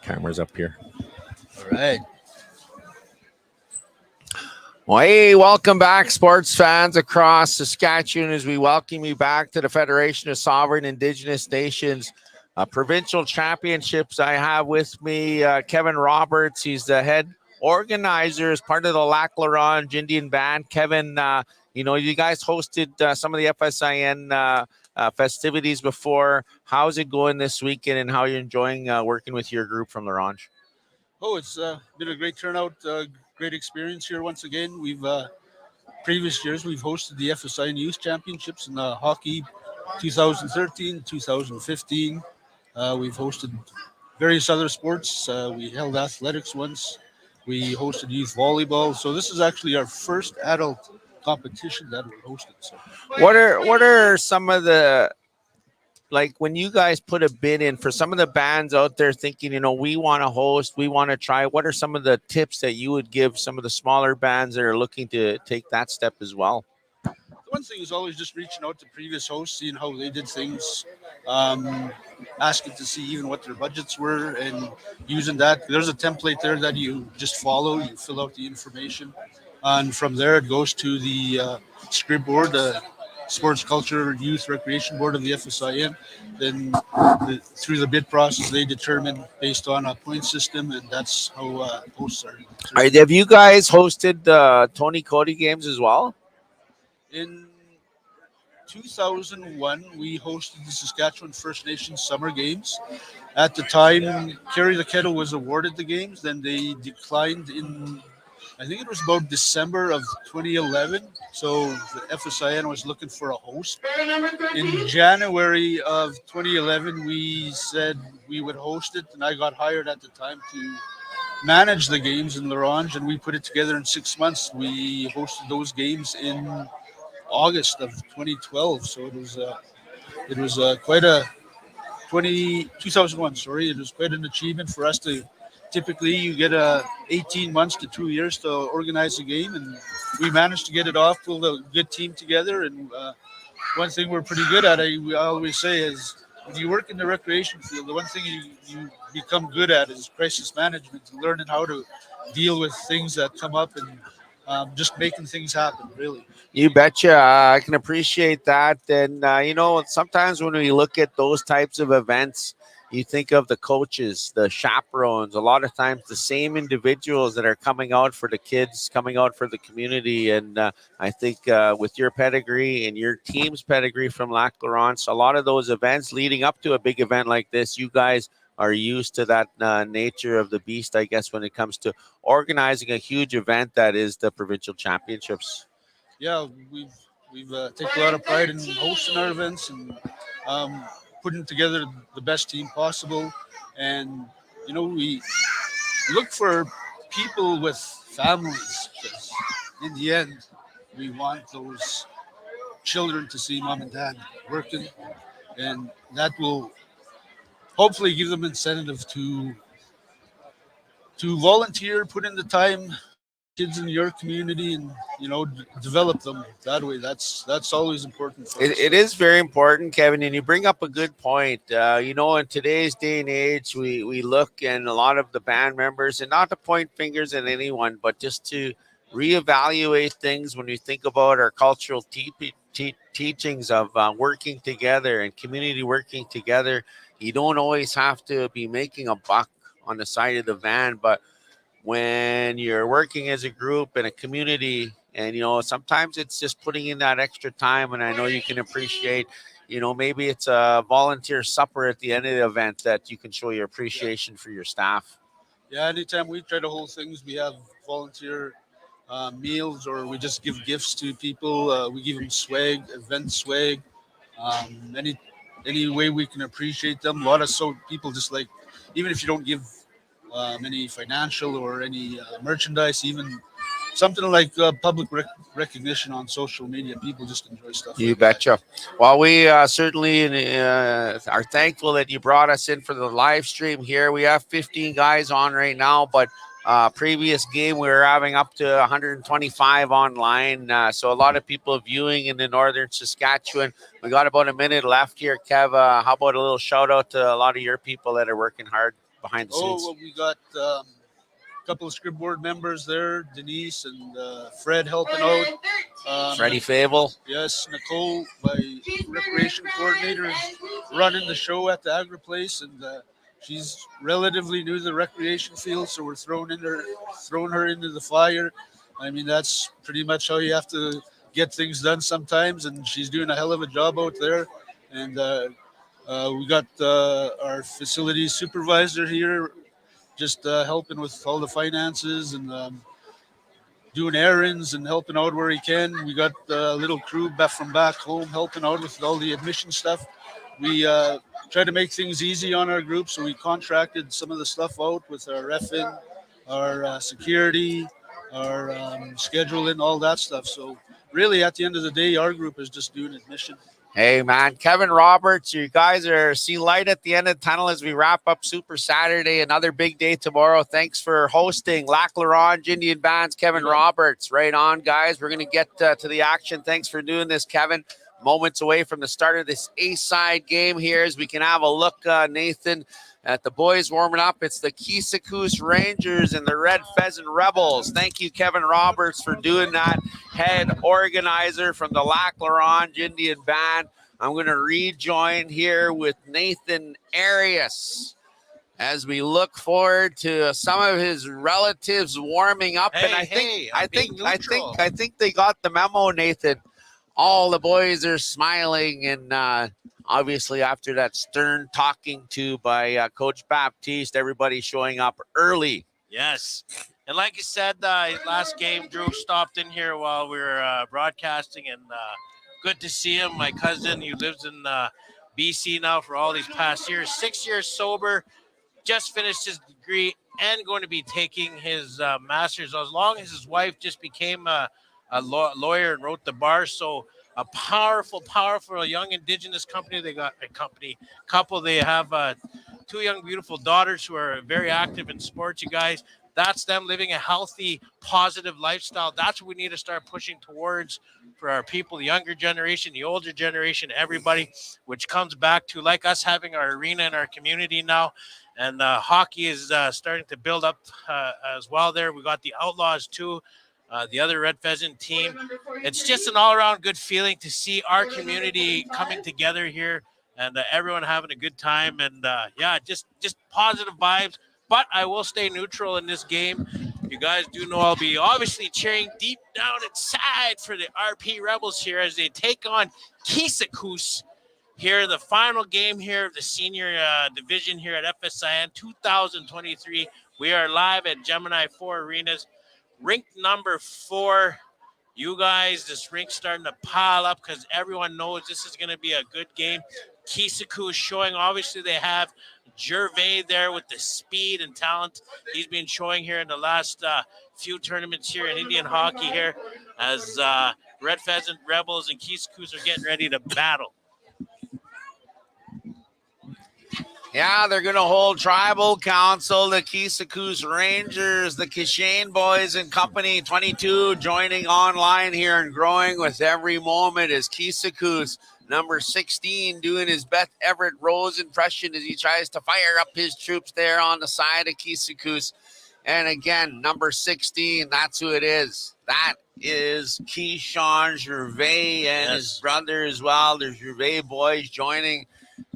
Camera's up here. All right. Well, hey, welcome back, sports fans across Saskatchewan, as we welcome you back to the Federation of Sovereign Indigenous Nations provincial championships. I have with me Kevin Roberts. He's the head organizer as part of the Lac La Ronge Indian Band. Kevin, you guys hosted some of the FSIN festivities before. How's it going this weekend, and how are you enjoying working with your group from Larange? Oh, it's been a great turnout, great experience here once again. We've previous years we've hosted the FSIN Youth Championships in hockey, 2013, 2015. We've hosted various other sports. We held athletics once. We hosted youth volleyball. So this is actually our first adult competition that we hosted. So What are some of the, like, when you guys put a bid in for some of the bands out there thinking, we want to host, we want to try, what are some of the tips that you would give some of the smaller bands that are looking to take that step as well? the one thing is always just reaching out to previous hosts, seeing how they did things, um, asking to see even what their budgets were, and using that. There's a template there that you just follow. You fill out the information, and from there it goes to the script board, the Sports Culture Youth Recreation Board of the FSIN. Then through the bid process, they determine based on a point system, and that's how hosts are determined. Have you guys hosted Tony Cody games as well? In 2001, we hosted the Saskatchewan First Nations Summer Games. At the time, Carry the Kettle was awarded the games. Then they declined in, I think it was about December of 2011. So the FSIN was looking for a host. In January of 2011, we said we would host it, and I got hired at the time to manage the games in Larange, and we put it together in 6 months. We hosted those games in August of 2012. So it was quite a 2001. Sorry, it was quite an achievement for us to. Typically, you get 18 months to 2 years to organize a game, and we managed to get it off, pulled a good team together. And one thing we're pretty good at, we always say, is when you work in the recreation field, the one thing you become good at is crisis management, learning how to deal with things that come up, and just making things happen, really. You betcha. I can appreciate that. And, sometimes when we look at those types of events, you think of the coaches, the chaperones, a lot of times the same individuals that are coming out for the kids, coming out for the community. And I think with your pedigree and your team's pedigree from Lac Laurence, a lot of those events leading up to a big event like this, you guys are used to that nature of the beast, I guess, when it comes to organizing a huge event that is the provincial championships. Yeah, we've taken a lot of pride in hosting our events and um, putting together the best team possible. And we look for people with families, because in the end, we want those children to see mom and dad working, and that will hopefully give them incentive to volunteer, put in the time, kids in your community, and develop them that way. That's always important for It, us. it is very important, Kevin, and you bring up a good point. In today's day and age, we look, and a lot of the band members, and not to point fingers at anyone, but just to reevaluate things when we think about our cultural teachings of working together and community working together. You don't always have to be making a buck on the side of the van, but when you're working as a group in a community, and sometimes it's just putting in that extra time. And I know you can appreciate, maybe it's a volunteer supper at the end of the event that you can show your appreciation for your staff. Yeah, anytime we try to hold things, we have volunteer meals, or we just give gifts to people. We give them swag, event swag, any way we can appreciate them. A lot of people just like, even if you don't give any financial or any merchandise, even something like public recognition on social media. People just enjoy stuff You like that. betcha. Well, we certainly are thankful that you brought us in for the live stream here. We have 15 guys on right now, but previous game we were having up to 125 online. So a lot of people viewing in the northern Saskatchewan. We got about a minute left here, Kev. How about a little shout out to a lot of your people that are working hard behind the Oh, scenes? well, we got a couple of script board members there, Denise and Fred helping out. Freddie Fable. Yes, Nicole, my recreation coordinator, is running the show at the Agri Place, and she's relatively new to the recreation field, so we're throwing her into the fire. I mean, that's pretty much how you have to get things done sometimes, and she's doing a hell of a job out there. And we got our facility supervisor here just helping with all the finances and doing errands and helping out where he can. We got a little crew back from back home helping out with all the admission stuff. We try to make things easy on our group, so we contracted some of the stuff out with our FSIN, our security, our scheduling, all that stuff. So really, at the end of the day, our group is just doing admission. Hey, man, Kevin Roberts, you guys are see light at the end of the tunnel as we wrap up Super Saturday. Another big day tomorrow. Thanks for hosting Lac La Ronge Indian Bands, Kevin Roberts. Right on, guys. We're going to get to the action. Thanks for doing this, Kevin. Moments away from the start of this A-side game here as we can have a look, Nathan, at the boys warming up. It's the Keeseekoose Rangers and the Red Pheasant Rebels. Thank you, Kevin Roberts, for doing that. Head organizer from the Lac La Ronge Indian Band. I'm going to rejoin here with Nathan Arias as we look forward to some of his relatives warming up. Hey, And I think they got the memo, Nathan. All the boys are smiling, and obviously after that stern talking to by Coach Baptiste, everybody showing up early. Yes. And like you said, last game, Drew stopped in here while we were broadcasting, and good to see him. My cousin, who lives in BC now for all these past years, 6 years sober, just finished his degree and going to be taking his master's as long as his wife just became a lawyer and wrote the bar. So a powerful young Indigenous company. They got a couple. They have two young, beautiful daughters who are very active in sports. You guys, that's them living a healthy, positive lifestyle. That's what we need to start pushing towards for our people, the younger generation, the older generation, everybody, which comes back to like us having our arena in our community now. And hockey is starting to build up as well there. We got the Outlaws too, the other Red Pheasant team. It's just an all-around good feeling to see our community coming together here and everyone having a good time. And just positive vibes. But I will stay neutral in this game. You guys do know I'll be obviously cheering deep down inside for the RP Rebels here as they take on Keeseekoose here, the final game here of the senior division here at FSIN 2023. We are live at Gemini 4 Arenas, rink number 4. You guys, this rink's starting to pile up because everyone knows this is going to be a good game. Keeseekoose showing, obviously they have Gervais there with the speed and talent he's been showing here in the last few tournaments here in Indian hockey here as Red Pheasant Rebels and Keeseekoose are getting ready to battle. Yeah, they're going to hold tribal council, the Keeseekoose Rangers, the Kishane boys and company, 22, joining online here and growing with every moment as Keeseekoose, number 16, doing his Beth Everett Rose impression as he tries to fire up his troops there on the side of Keeseekoose. And again, number 16, that's who it is. That is Keyshawn Gervais and his brother as well. There's Gervais boys joining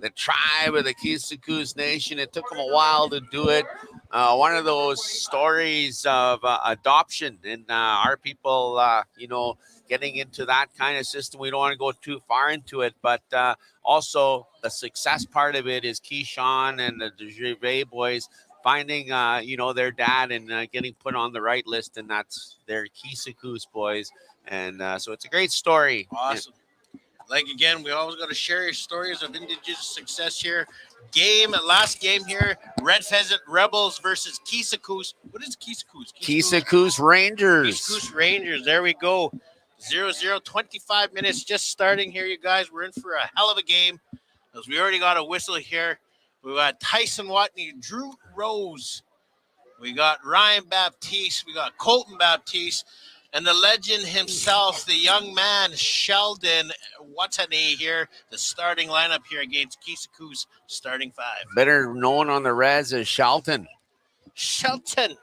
the tribe of the Keeseekoose Nation. It took them a while to do it. One of those stories of adoption and our people, getting into that kind of system. We don't want to go too far into it, but also the success part of it is Keyshawn and the Gervais boys finding, their dad and getting put on the right list, and that's their Keeseekoose boys. And so it's a great story. Awesome. Like, again, we always got to share your stories of Indigenous success here. Last game here, Red Pheasant Rebels versus Keeseekoose. What is Keeseekoose? Keeseekoose Rangers. Keeseekoose Rangers. There we go. 0-0, 25 minutes just starting here, you guys. We're in for a hell of a game as we already got a whistle here. We got Tyson Watney, Drew Rose. We got Ryan Baptiste. We got Colton Baptiste. And the legend himself, the young man, Sheldon Watani here, the starting lineup here against Keeseekoose, starting 5. Better known on the res as Shelton. Shelton.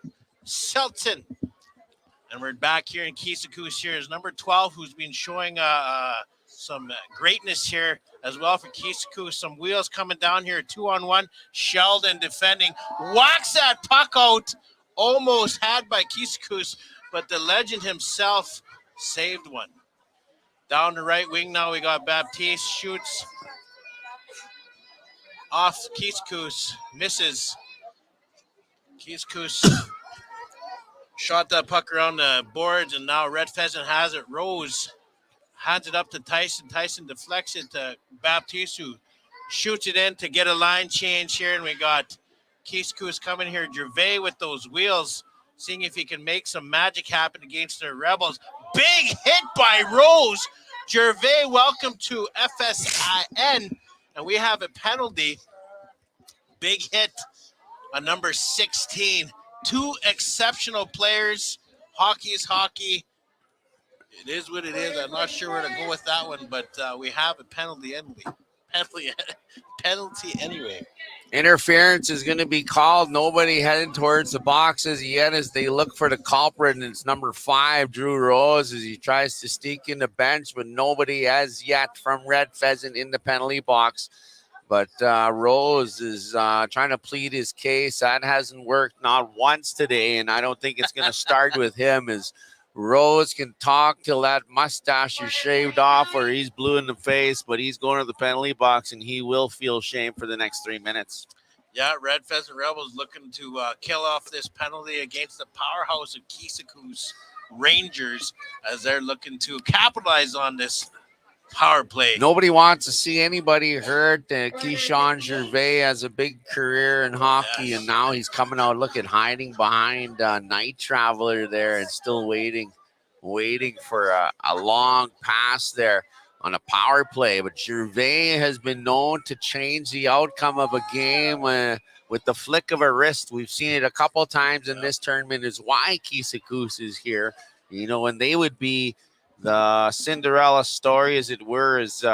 And we're back here in Keeseekoose here is number 12, who's been showing some greatness here as well for Keeseekoose. Some wheels coming down here, 2-on-1. Sheldon defending. Whacks that puck out. Almost had by Keeseekoose, but the legend himself saved one. Down the right wing now, we got Baptiste, shoots. off Keeseekoose, misses. Keeseekoose shot that puck around the boards, and now Red Pheasant has it. Rose hands it up to Tyson. Tyson deflects it to Baptiste, who shoots it in to get a line change here. And we got Keeseekoose coming here. Gervais with those wheels, seeing if he can make some magic happen against the Rebels. Big hit by Rose. Gervais, welcome to FSIN. And we have a penalty. Big hit on number 16. Two exceptional players. Hockey is hockey. It is what it is. I'm not sure where to go with that one, but we have a penalty anyway. Penalty anyway. Interference is going to be called. Nobody heading towards the boxes yet as they look for the culprit, and it's number 5, Drew Rose, as he tries to sneak in the bench, but nobody as yet from Red Pheasant in the penalty box. But Rose is trying to plead his case. That hasn't worked not once today, and I don't think it's going to start with him as Rose can talk till that mustache is shaved off or he's blue in the face, but he's going to the penalty box and he will feel shame for the next 3 minutes. Yeah, Red Pheasant Rebels looking to kill off this penalty against the powerhouse of Keeseekoose Rangers as they're looking to capitalize on this power play. Nobody wants to see anybody hurt. Keyshawn Gervais has a big career in hockey, and now he's coming out, hiding behind Night Traveler there and still waiting for a long pass there on a power play. But Gervais has been known to change the outcome of a game with the flick of a wrist. We've seen it a couple times in this tournament, is why Keeseekoose is here. You know, when they would be the Cinderella story, as it were, is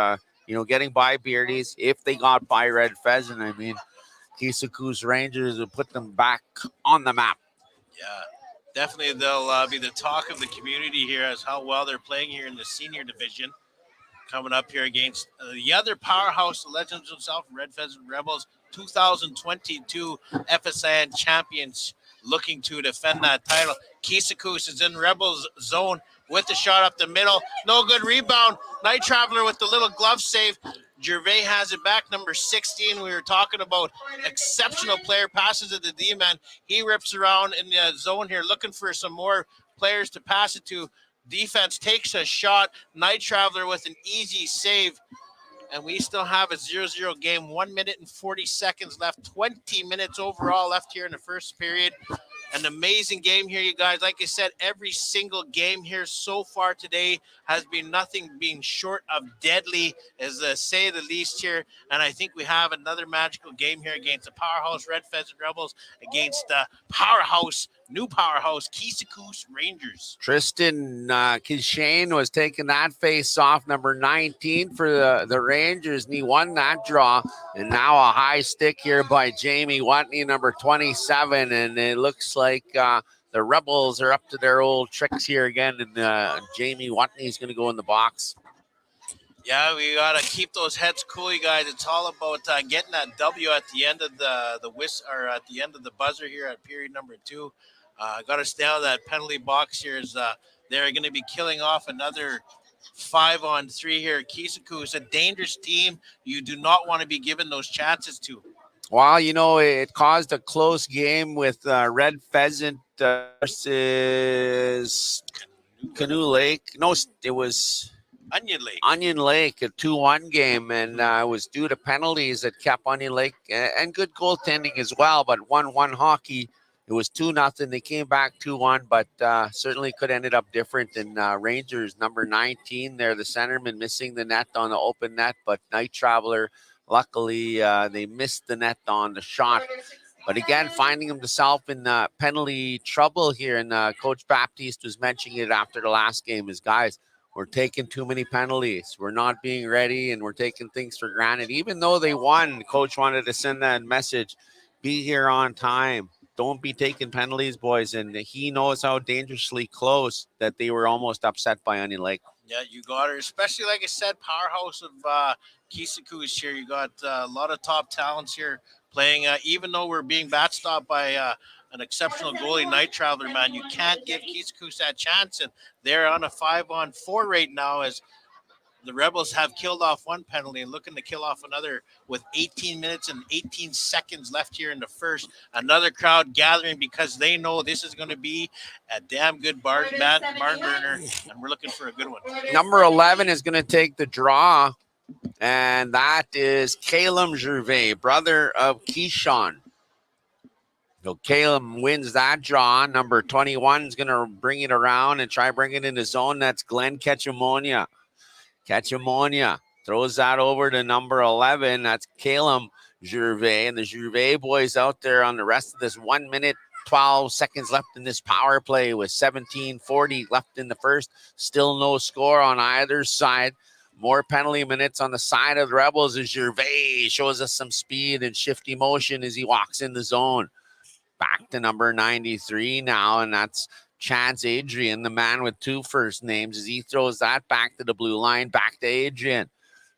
getting by Beardies. If they got by Red Pheasant, I mean, Keeseekoose Rangers would put them back on the map. Yeah, definitely they'll be the talk of the community here as how well they're playing here in the senior division. Coming up here against the other powerhouse, the legends themselves, Red Pheasant Rebels, 2022 FSIN champions, looking to defend that title. Keeseekoose is in Rebels zone with the shot up the middle. No good rebound. Night Traveler with the little glove save. Gervais has it back, number 16. We were talking about exceptional player, passes it to D-man. He rips around in the zone here, looking for some more players to pass it to. Defense takes a shot. Night Traveler with an easy save. And we still have a 0-0 game. 1 minute and 40 seconds left. 20 minutes overall left here in the first period. An amazing game here, you guys. Like I said, every single game here so far today has been nothing being short of deadly, as say the least here. And I think we have another magical game here against the powerhouse Red Pheasant Rebels against the new powerhouse Keeseekoose Rangers. Tristan Kishane was taking that face off, number 19 for the Rangers, and he won that draw. And now a high stick here by Jamie Watney, number 27, and it looks like the Rebels are up to their old tricks here again, and Jamie Watney is going to go in the box. Yeah, we gotta keep those heads cool, you guys. It's all about getting that W at the end of the whistle, or at the end of the buzzer here at period number 2. Got to stay out of that penalty box here. They're going to be killing off another 5-on-3 here. Keeseekoose, a dangerous team you do not want to be given those chances to. Well, it caused a close game with Red Pheasant versus Canoe Lake. No, it was Onion Lake, a 2-1 game, and it was due to penalties that kept Onion Lake and good goaltending as well, but 1-1 hockey. It was 2-0. They came back 2-1, but certainly could have ended up different. And Rangers, number 19 there, the centerman, missing the net on the open net, but Night Traveler, luckily, they missed the net on the shot. But again, finding himself in penalty trouble here, and Coach Baptiste was mentioning it after the last game, is, guys, we're taking too many penalties. We're not being ready, and we're taking things for granted. Even though they won, Coach wanted to send that message, be here on time. Don't be taking penalties, boys. And he knows how dangerously close that they were almost upset by Onion Lake. Yeah, you got her. Especially, like I said, powerhouse of Keeseekoose here. You got a lot of top talents here playing. Even though we're being backstopped by an exceptional goalie, Night Traveler, man, you can't give Keeseekoose that chance. And they're on a 5-on-4 right now as the Rebels have killed off one penalty and looking to kill off another with 18 minutes and 18 seconds left here in the first. Another crowd gathering because they know this is going to be a damn good barn burner, and we're looking for a good one. Number 11 is going to take the draw, and that is Caleb Gervais, brother of Keyshawn. So Caleb wins that draw. Number 21 is going to bring it around and try bring it in the zone. That's Glenn Ketchamonia. Ketchamonia throws that over to number 11. That's Caleb Gervais. And the Gervais boys out there on the rest of this 1 minute, 12 seconds left in this power play with 17:40 left in the first. Still no score on either side. More penalty minutes on the side of the Rebels as Gervais shows us some speed and shifty motion as he walks in the zone. Back to number 93 now, and that's Chance Adrian, the man with two first names, as he throws that back to the blue line, back to Adrian.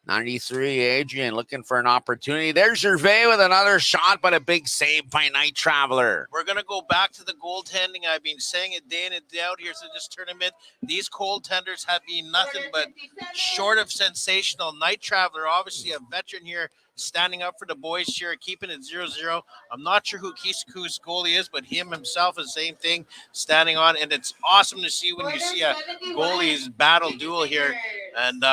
93, Adrian looking for an opportunity. There's Gervais with another shot, but a big save by Night Traveler. We're going to go back to the goaltending. I've been saying it day in and day out here in this tournament. These goaltenders have been nothing but short of sensational. Night Traveler, obviously a veteran here, standing up for the boys here, keeping it 0-0. I'm not sure who Keeseekoose goalie is, but him himself is the same thing, standing on. And it's awesome to see when you see a goalies battle duel here. And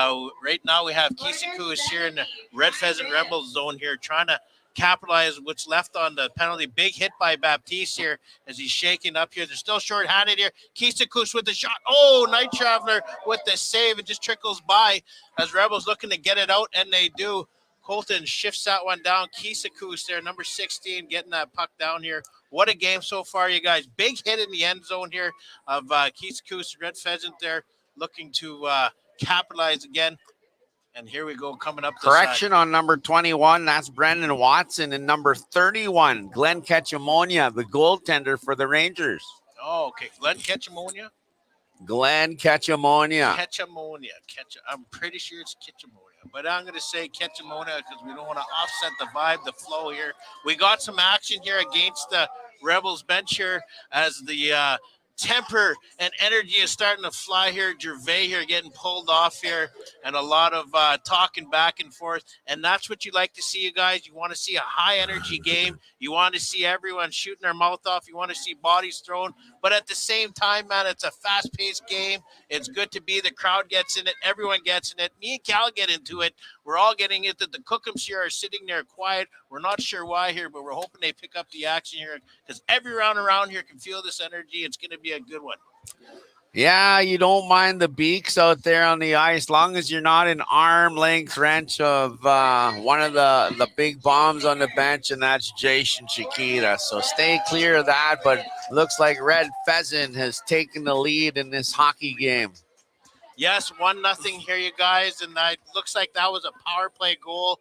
right now we have Keeseekoose here in the Red Pheasant Rebels zone here, trying to capitalize what's left on the penalty. Big hit by Baptiste here as he's shaking up here. They're still short-handed here. Keeseekoose with the shot. Oh, Night Traveler with the save. It just trickles by as Rebels looking to get it out, and they do. Colton shifts that one down. Keeseekoose there, number 16, getting that puck down here. What a game so far, you guys. Big hit in the end zone here of Keeseekoose, Red Pheasant there, looking to capitalize again. And here we go, coming up. Correction on number 21. That's Brendan Watson. And number 31, Glenn Ketchamonia, the goaltender for the Rangers. Oh, okay. Glenn Ketchamonia? Glenn Ketchamonia. Ketchamonia. I'm pretty sure it's Ketchamonia. But I'm going to say Ketchamonia because we don't want to offset the vibe, the flow here. We got some action here against the Rebels bench here as the temper and energy is starting to fly here. Gervais here getting pulled off here, and a lot of talking back and forth. And that's what you like to see, you guys. You want to see a high energy game. You want to see everyone shooting their mouth off. You want to see bodies thrown. But at the same time, man, it's a fast-paced game. It's good to be. The crowd gets in it. Everyone gets in it. Me and Cal get into it. We're all getting it. The Cookums here are sitting there quiet. We're not sure why here, but we're hoping they pick up the action here because everyone around here can feel this energy. It's going to be a good one. Yeah, you don't mind the beaks out there on the ice, long as you're not an arm length wrench of one of the big bombs on the bench, and that's Jason Chiquita. So stay clear of that, but looks like Red Pheasant has taken the lead in this hockey game. Yes, 1-0 here, you guys, and it looks like that was a power play goal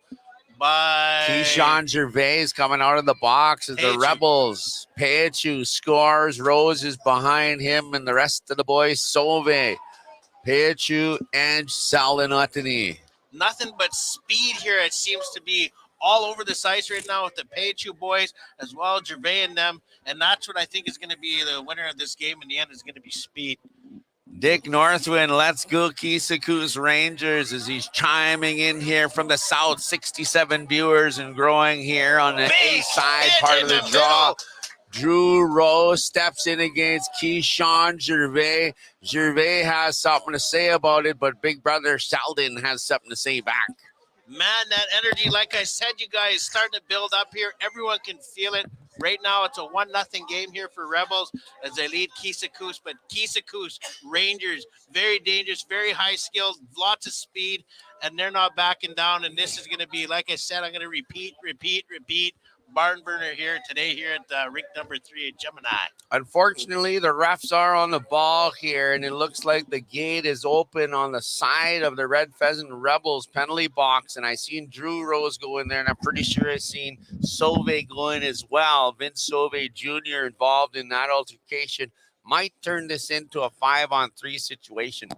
by Keyshawn Gervais coming out of the box as the Rebels. Peachu scores. Rose is behind him, and the rest of the boys, Sauve, Peachu, and Salinotany. Nothing but speed here. It seems to be all over this ice right now with the Peachu boys as well as Gervais and them, and that's what I think is going to be the winner of this game in the end is going to be speed. Dick Northwind, let's go Keeseekoose Rangers as he's chiming in here from the south. 67 viewers and growing here on the A side part of the draw. Drew Rose steps in against Keyshawn Gervais. Gervais has something to say about it, but big brother Sheldon has something to say back. Man, that energy, like I said, you guys, starting to build up here. Everyone can feel it. Right now, it's a 1-0 game here for Rebels as they lead Keeseekoose. But Keeseekoose Rangers, very dangerous, very high skills, lots of speed, and they're not backing down. And this is going to be, like I said, I'm going to repeat. Barn burner here today here at rink number 3 at Gemini. Unfortunately, the refs are on the ball here, and it looks like the gate is open on the side of the Red Pheasant Rebels penalty box, and I seen Drew Rose go in there, and I'm pretty sure I seen Sauve go in as well. Vince Sauve Jr. involved in that altercation. Might turn this into a 5-on-3 situation.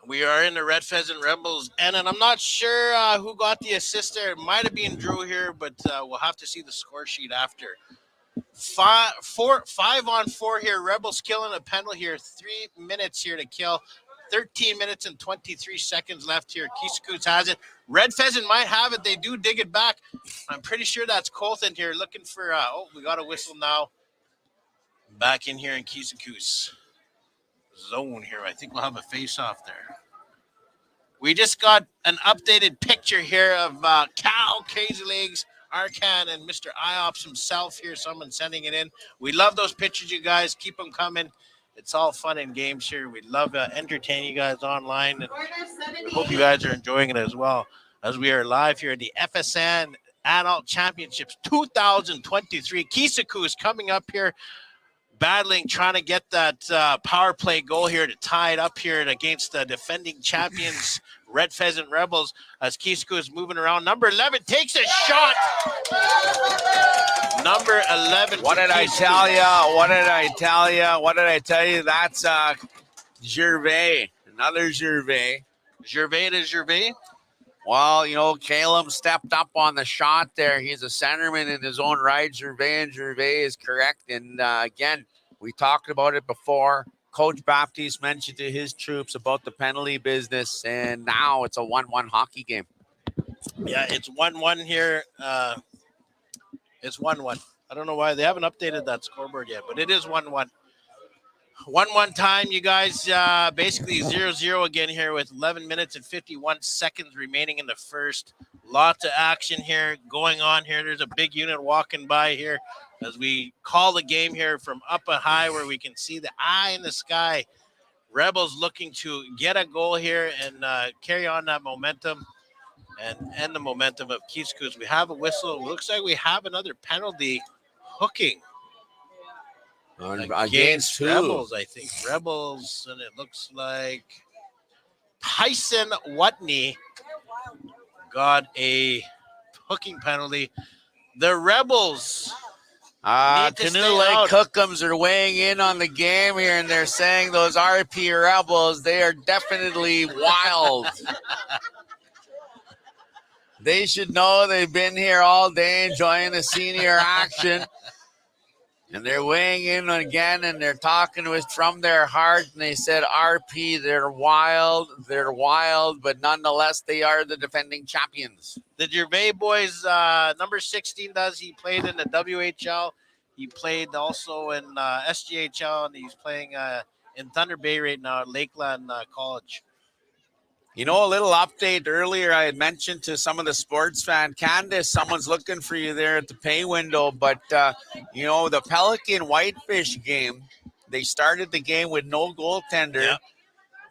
We are in the Red Pheasant Rebels, and I'm not sure who got the assist there. It might have been Drew here, but we'll have to see the score sheet after. 5-on-4 here. Rebels killing a penalty here. 3 minutes here to kill. 13 minutes and 23 seconds left here. Keeseekoose has it. Red Pheasant might have it. They do dig it back. I'm pretty sure that's Colton here looking for, we got a whistle now. Back in here in Keeseekoose zone here. I think we'll have a face-off there. We just got an updated picture here of Cal, Crazy Legs, Arcan, and Mr. IOPS himself here. Someone sending it in. We love those pictures, you guys. Keep them coming. It's all fun and games here. We love entertaining you guys online. And we hope you guys are enjoying it as well, as we are live here at the FSIN Adult Championships 2023. Keeseekoose coming up here, battling, trying to get that power play goal here to tie it up here against the defending champions, Red Pheasant Rebels, as Keeseekoose moving around. Number 11 takes a shot. Number 11. What did I tell you? What did I tell you? What did I tell you? That's Gervais, another Gervais. Gervais to Gervais. Well, you know, Caleb stepped up on the shot there. He's a centerman in his own right. Gervais is correct. And again, we talked about it before. Coach Baptiste mentioned to his troops about the penalty business, and now it's a 1-1 hockey game. Yeah, it's 1-1 here. It's 1-1. I don't know why they haven't updated that scoreboard yet, but it is 1-1. 1-1 time, you guys. Basically 0-0 again here with 11 minutes and 51 seconds remaining in the first. Lots of action here going on here. There's a big unit walking by here as we call the game here from up high where we can see the eye in the sky. Rebels looking to get a goal here and carry on that momentum and end the momentum of Keeseekoose. We have a whistle. It looks like we have another penalty hooking. Against who? Rebels, I think. Rebels, and it looks like Tyson Watney got a hooking penalty. The Rebels. Canoe Lake Cookums are weighing in on the game here, and they're saying those RP Rebels, they are definitely wild. They should know they've been here all day enjoying the senior action. And they're weighing in again, and they're talking with from their heart. And they said, RP, they're wild, but nonetheless, they are the defending champions. The Gervais boys, number 16 he played in the WHL. He played also in SGHL, and he's playing in Thunder Bay right now at Lakeland College. You know, a little update earlier, I had mentioned to some of the sports fan, Candace, someone's looking for you there at the pay window. But, you know, the Pelican Whitefish game, they started the game with no goaltender. Yep.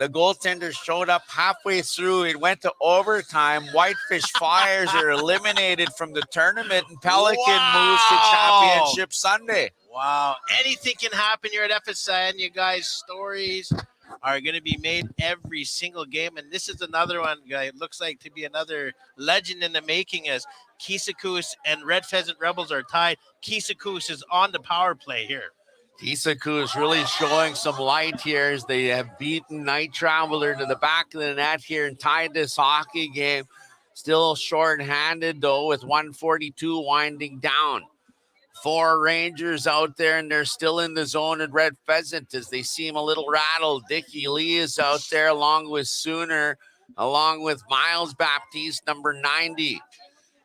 The goaltender showed up halfway through. It went to overtime. Whitefish Flyers are eliminated from the tournament, and Pelican moves to Championship Sunday. Wow. Anything can happen here at FSIN, you guys. Stories are going to be made every single game. And this is another one, guy. It looks like to be another legend in the making as Keeseekoose and Red Pheasant Rebels are tied. Keeseekoose is on the power play here. Keeseekoose really showing some light here as they have beaten Night Traveler to the back of the net here and tied this hockey game. Still short-handed, though, with 1:42 winding down. 4 Rangers out there, and they're still in the zone at Red Pheasant as they seem a little rattled. Dickie Lee is out there along with Sooner, along with Miles Baptiste, number 90.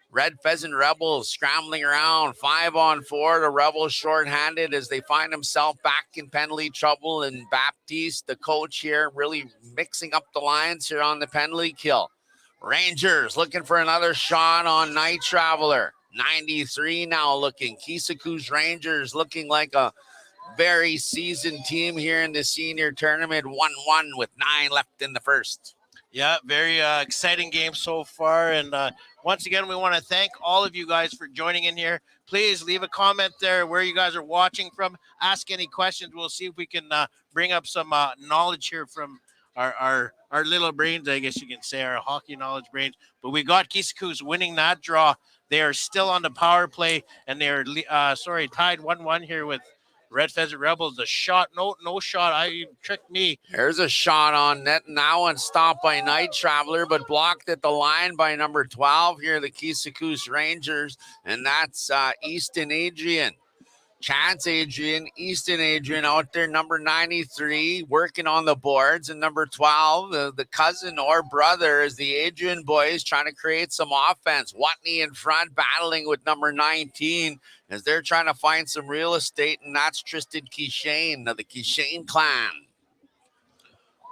Red Pheasant Rebels scrambling around, 5-on-4. The Rebels shorthanded as they find themselves back in penalty trouble. And Baptiste, the coach here, really mixing up the lines here on the penalty kill. Rangers looking for another shot on Night Traveler. 93 now looking. Keeseekoose Rangers looking like a very seasoned team here in the senior tournament. 1-1 with 9 left in the first. Yeah, very exciting game so far. And once again, we want to thank all of you guys for joining in here. Please leave a comment there where you guys are watching from. Ask any questions. We'll see if we can bring up some knowledge here from our little brains, I guess you can say, our hockey knowledge brains. But we got Keeseekoose winning that draw. They are still on the power play, and they are tied 1-1 here with Red Pheasant Rebels. The shot, no shot. You tricked me. There's a shot on net now and stopped by Night Traveler, but blocked at the line by number 12 here, the Keeseekoose Rangers, and that's Easton Adrian. Chance Adrian, Easton Adrian out there, number 93, working on the boards. And number 12, the cousin or brother is the Adrian boys trying to create some offense. Watney in front, battling with number 19 as they're trying to find some real estate. And that's Tristan Keeshane of the Keeshane clan.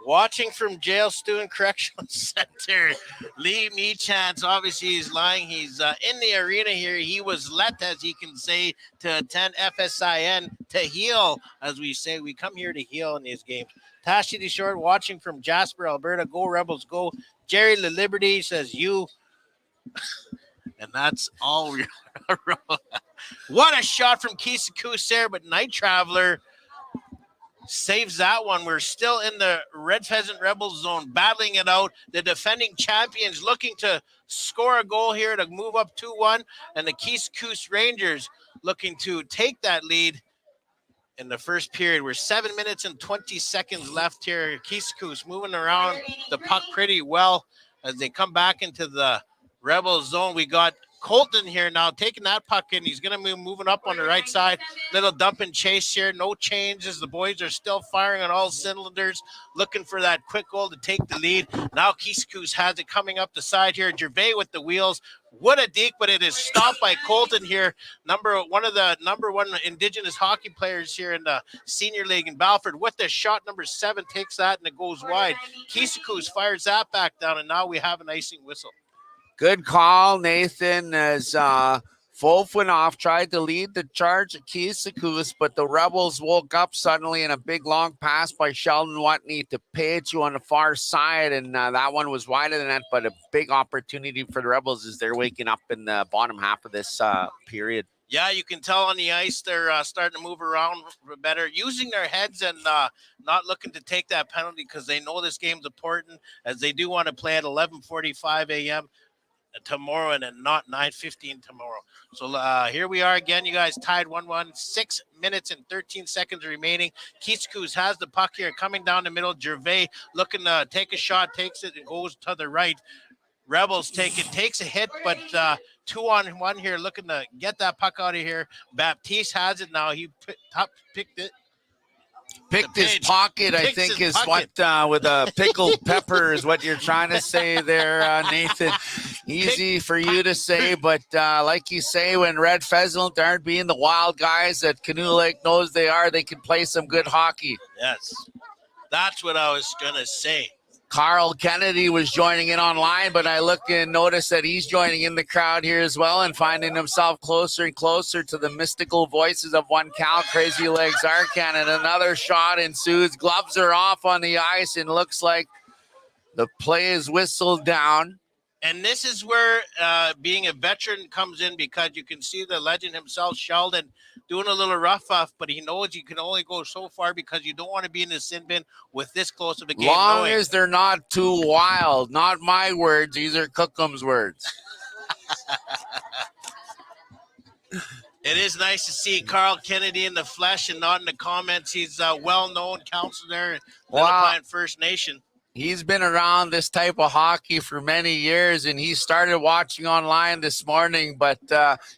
Watching from jail, Student Correctional Center, Lee Meachance. Obviously, he's lying. He's in the arena here. He was let, as he can say, to attend FSIN to heal. As we say, we come here to heal in these games. Tashi DeShort watching from Jasper, Alberta. Go Rebels, go. Jerry La Liberty says you. And that's all we're What a shot from Keeseekoose there, but Night Traveler saves that one. We're still in the Red Pheasant Rebels zone, battling it out. The defending champions looking to score a goal here to move up 2-1, and the Keeseekoose Rangers looking to take that lead in the first period. We're 7 minutes and 20 seconds left here. Keeseekoose moving around the puck pretty well as they come back into the Rebels zone. We got Colton here now taking that puck in. He's going to be moving up on the right side. Little dump and chase here. No changes. The boys are still firing on all cylinders, looking for that quick goal to take the lead. Now Keeseekoose has it coming up the side here. Gervais with the wheels. What a deke, but it is stopped by Colton here. One of the number one Indigenous hockey players here in the Senior League in Balford with the shot. Number 7 takes that and it goes wide. Keeseekoose fires that back down, and now we have an icing whistle. Good call, Nathan, as Fofanov tried to lead the charge at Keeseekoose, but the Rebels woke up suddenly in a big long pass by Sheldon Watney to Pachu on the far side, and that one was wider than that, but a big opportunity for the Rebels as they're waking up in the bottom half of this period. Yeah, you can tell on the ice they're starting to move around better, using their heads and not looking to take that penalty because they know this game's important, as they do want to play at 11:45 a.m. tomorrow and then not 9:15 tomorrow. So here we are again, you guys tied 1-1, 6 minutes and 13 seconds remaining. Keeseekoose has the puck here coming down the middle. Gervais looking to take a shot, takes it and goes to the right. Rebels takes a hit, but 2-on-1 here, looking to get that puck out of here. Baptiste has it now. He picked it. Picked his pocket, I think, is what with a pickled pepper is what you're trying to say there, Nathan. Easy for you to say, but like you say, when Red Pheasant aren't being the wild guys that Canoe Lake knows they are, they can play some good hockey. Yes, that's what I was going to say. Carl Kennedy was joining in online, but I look and notice that he's joining in the crowd here as well and finding himself closer and closer to the mystical voices of one Cal Crazy Legs Arcan. And another shot ensues. Gloves are off on the ice and looks like the play is whistled down. And this is where being a veteran comes in, because you can see the legend himself, Sheldon, doing a little rough, but he knows you can only go so far because you don't want to be in the sin bin with this close of a game. Long as they're not too wild. Not my words. These are Cookum's words. It is nice to see Carl Kennedy in the flesh and not in the comments. He's a well-known counselor in Little Pine First Nation. He's been around this type of hockey for many years, and he started watching online this morning, but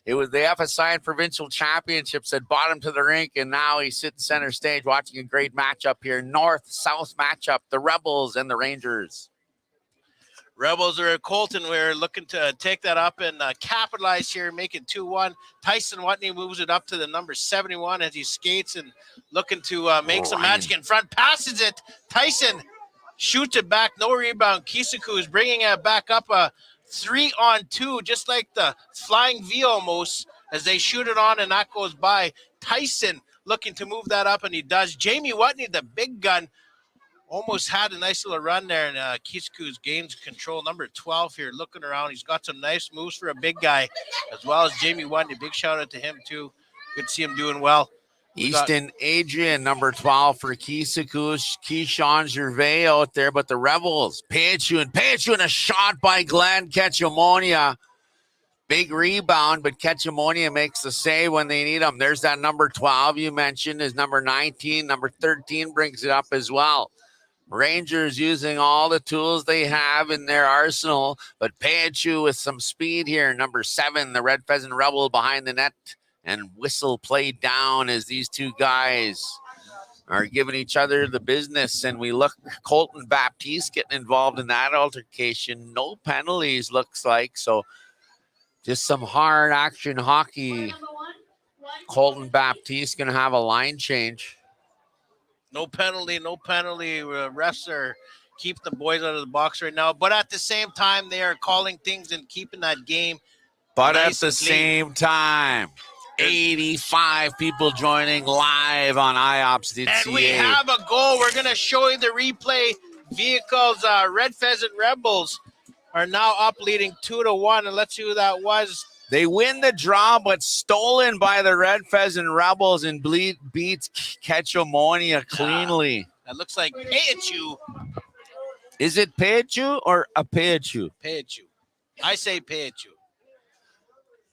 it was the FSIN Provincial Championships that brought him to the rink, and now he's sitting center stage watching a great matchup here. North-South matchup, the Rebels and the Rangers. Rebels are at Colton. We're looking to take that up and capitalize here, make it 2-1. Tyson Watney moves it up to the number 71 as he skates and looking to make some magic in front. Passes it. Tyson shoots it back, no rebound. Keeseekoose bringing it back up a 3-on-2, just like the flying V almost, as they shoot it on and that goes by. Tyson looking to move that up, and he does. Jamie Watney, the big gun, almost had a nice little run there, and Keeseekoose gains control. Number 12 here looking around. He's got some nice moves for a big guy, as well as Jamie Watney. Big shout out to him, too. Good to see him doing well. Easton Adrian, number 12 for Keeseekoose. Keyshawn Gervais out there, but the Rebels, Pachu and a shot by Glenn Ketchamonia. Big rebound, but Ketchamonia makes the save when they need him. There's that number 12 you mentioned, is number 19. Number 13 brings it up as well. Rangers using all the tools they have in their arsenal, but Pachu with some speed here. Number 7, the Red Pheasant Rebel behind the net. and whistle played down as these two guys are giving each other the business. And we look, Colton Baptiste getting involved in that altercation. No penalties, looks like. So just some hard action hockey. Colton Baptiste going to have a line change. No penalty, no penalty. Refs are keeping the boys out of the box right now. But at the same time, they are calling things and keeping that game But nice at the and clean. same time, 85 people joining live on IOPS.ca. And we have a goal. We're going to show you the replay. Vehicles, Red Pheasant Rebels are now up leading 2-1. And let's see who that was. They win the draw, but stolen by the Red Pheasant Rebels and beats Keeseekoose cleanly. That looks like Payachu. Is it Payachu or a Payachu? Payachu. I say Payachu.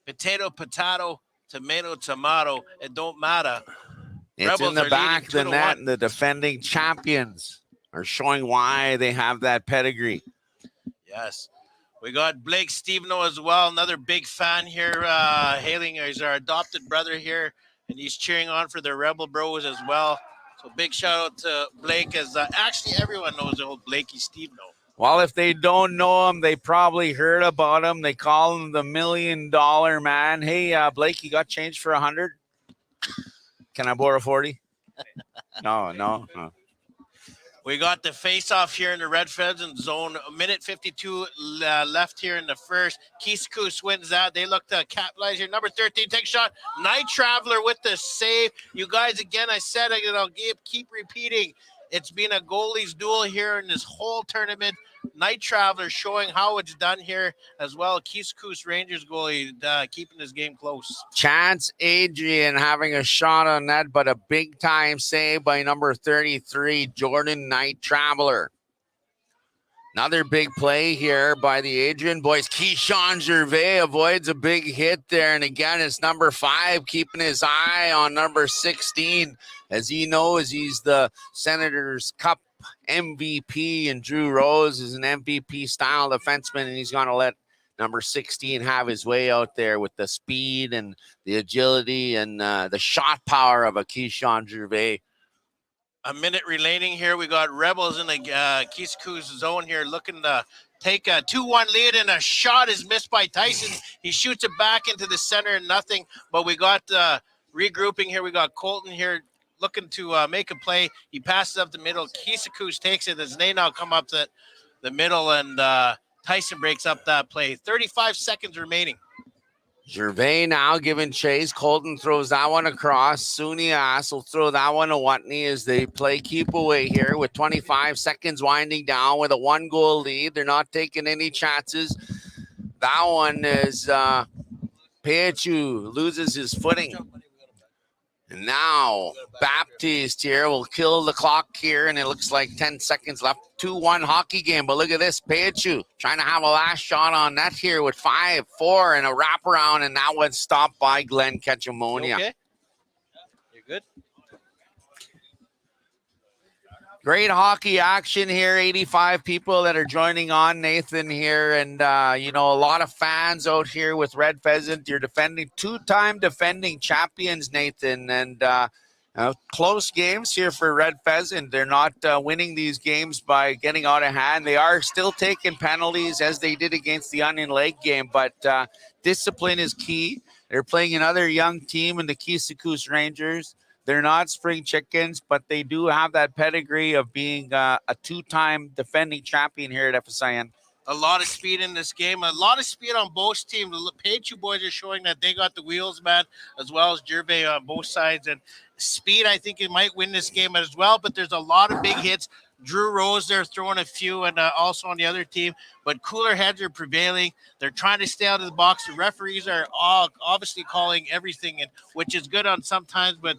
Potato, potato, tomato, tomato. It don't matter. It's Rebels in the are back of the leading net, 2-1. and the defending champions are showing why they have that pedigree. Yes. We got Blake Steveno as well, another big fan here, hailing. He's our adopted brother here, and he's cheering on for the Rebel Bros as well. So big shout out to Blake, as actually everyone knows the old Blakey Steveno. Well, if they don't know him, they probably heard about him. They call him the $1 million man. Hey, Blake, you got change for 100? Can I borrow 40? No. We got the face-off here in the Red Pheasant zone. A minute 52 left here in the first. Keeseekoose wins that. They look to capitalize here. Number 13 takes shot. Night Traveler with the save. You guys, again, I said I'll keep repeating. It's been a goalies duel here in this whole tournament. Night Traveler showing how it's done here as well. Keeseekoose Rangers goalie keeping this game close. Chance Adrian having a shot on that, but a big-time save by number 33, Jordan Night Traveler. Another big play here by the Adrian boys. Keyshawn Gervais avoids a big hit there. And again, it's number 5 keeping his eye on number 16. As he knows, he's the Senators Cup MVP, and Drew Rose is an MVP-style defenseman, and he's going to let number 16 have his way out there with the speed and the agility and the shot power of a Keyshawn Gervais. A minute remaining here. We got Rebels in the Keeseekoose zone here looking to take a 2-1 lead, and a shot is missed by Tyson. He shoots it back into the center and nothing, but we got regrouping here. We got Colton here looking to make a play. He passes up the middle. Keeseekoose takes it as they now come up to the middle, and Tyson breaks up that play. 35 seconds remaining. Gervais now giving chase. Colton throws that one across. Sunias will throw that one to Watney as they play keep away here with 25 seconds winding down with a 1-goal lead. They're not taking any chances. That one is Payachu loses his footing. And now Baptiste here will kill the clock here, and it looks like 10 seconds left. 2-1 hockey game, but look at this. Payachu trying to have a last shot on net here with 5-4 and a wraparound, and that one's stopped by Glenn Keeseekoose. Okay. You're good. Great hockey action here. 85 people that are joining on, Nathan, here. And, a lot of fans out here with Red Pheasant. You're defending, 2-time defending champions, Nathan. And close games here for Red Pheasant. They're not winning these games by getting out of hand. They are still taking penalties as they did against the Onion Lake game. But discipline is key. They're playing another young team in the Keeseekoose Rangers. They're not spring chickens, but they do have that pedigree of being a 2-time defending champion here at FSIN. A lot of speed in this game. A lot of speed on both teams. The Payachu boys are showing that they got the wheels, man, as well as Gervais on both sides. And speed, I think it might win this game as well, but there's a lot of big hits. Drew Rose, they're throwing a few, and also on the other team. But cooler heads are prevailing. They're trying to stay out of the box. The referees are all obviously calling everything, and which is good on sometimes, but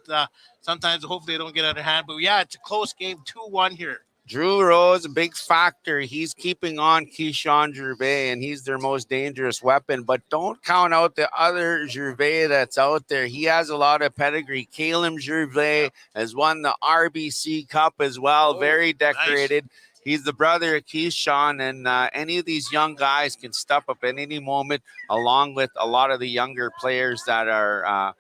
sometimes hopefully they don't get out of hand. But, yeah, it's a close game, 2-1 here. Drew Rose, a big factor. He's keeping on Keyshawn Gervais, and he's their most dangerous weapon. But don't count out the other Gervais that's out there. He has a lot of pedigree. Caleb Gervais has won the RBC Cup as well. Very decorated. Nice. He's the brother of Keyshawn, and any of these young guys can step up at any moment, along with a lot of the younger players that are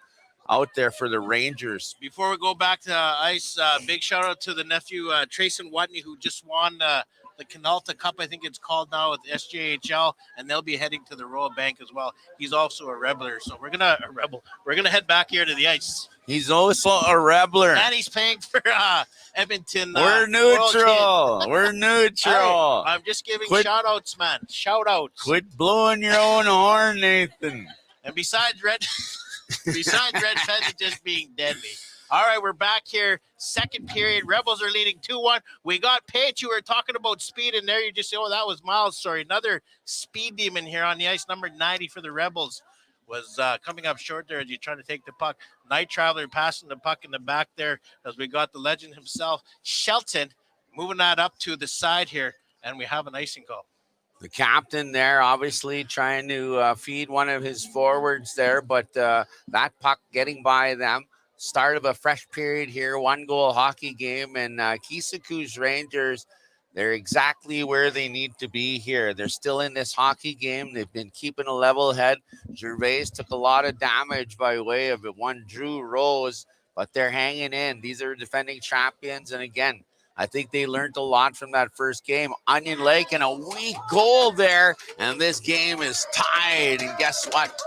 out there for the Rangers. Before we go back to ice, big shout out to the nephew Trayson Watney, who just won the Canalta Cup, I think it's called now, with SJHL, and they'll be heading to the Royal Bank as well. He's also a Rebler, so we're gonna head back here to the ice. He's also a Rebler. And he's paying for Edmonton. We're neutral. We're neutral. Hey, I'm just giving shout outs, man. Shout outs. Quit blowing your own horn, Nathan. And besides Red Pheasant just being deadly. All right, we're back here. Second period. Rebels are leading 2-1. We got Paige. You were talking about speed, and there you just say, oh, that was Miles. Sorry, another speed demon here on the ice. Number 90 for the Rebels was coming up short there as you're trying to take the puck. Night Traveler passing the puck in the back there as we got the legend himself, Shelton, moving that up to the side here, and we have an icing call. The captain there obviously trying to feed one of his forwards there, but that puck getting by them. Start of a fresh period here, 1-goal hockey game, and Keeseekoose Rangers, they're exactly where they need to be here. They're still in this hockey game. They've been keeping a level head. Gervais took a lot of damage by way of it. One Drew Rose, but they're hanging in. These are defending champions, and again, I think they learned a lot from that first game. Onion Lake and a weak goal there, and this game is tied. And guess what?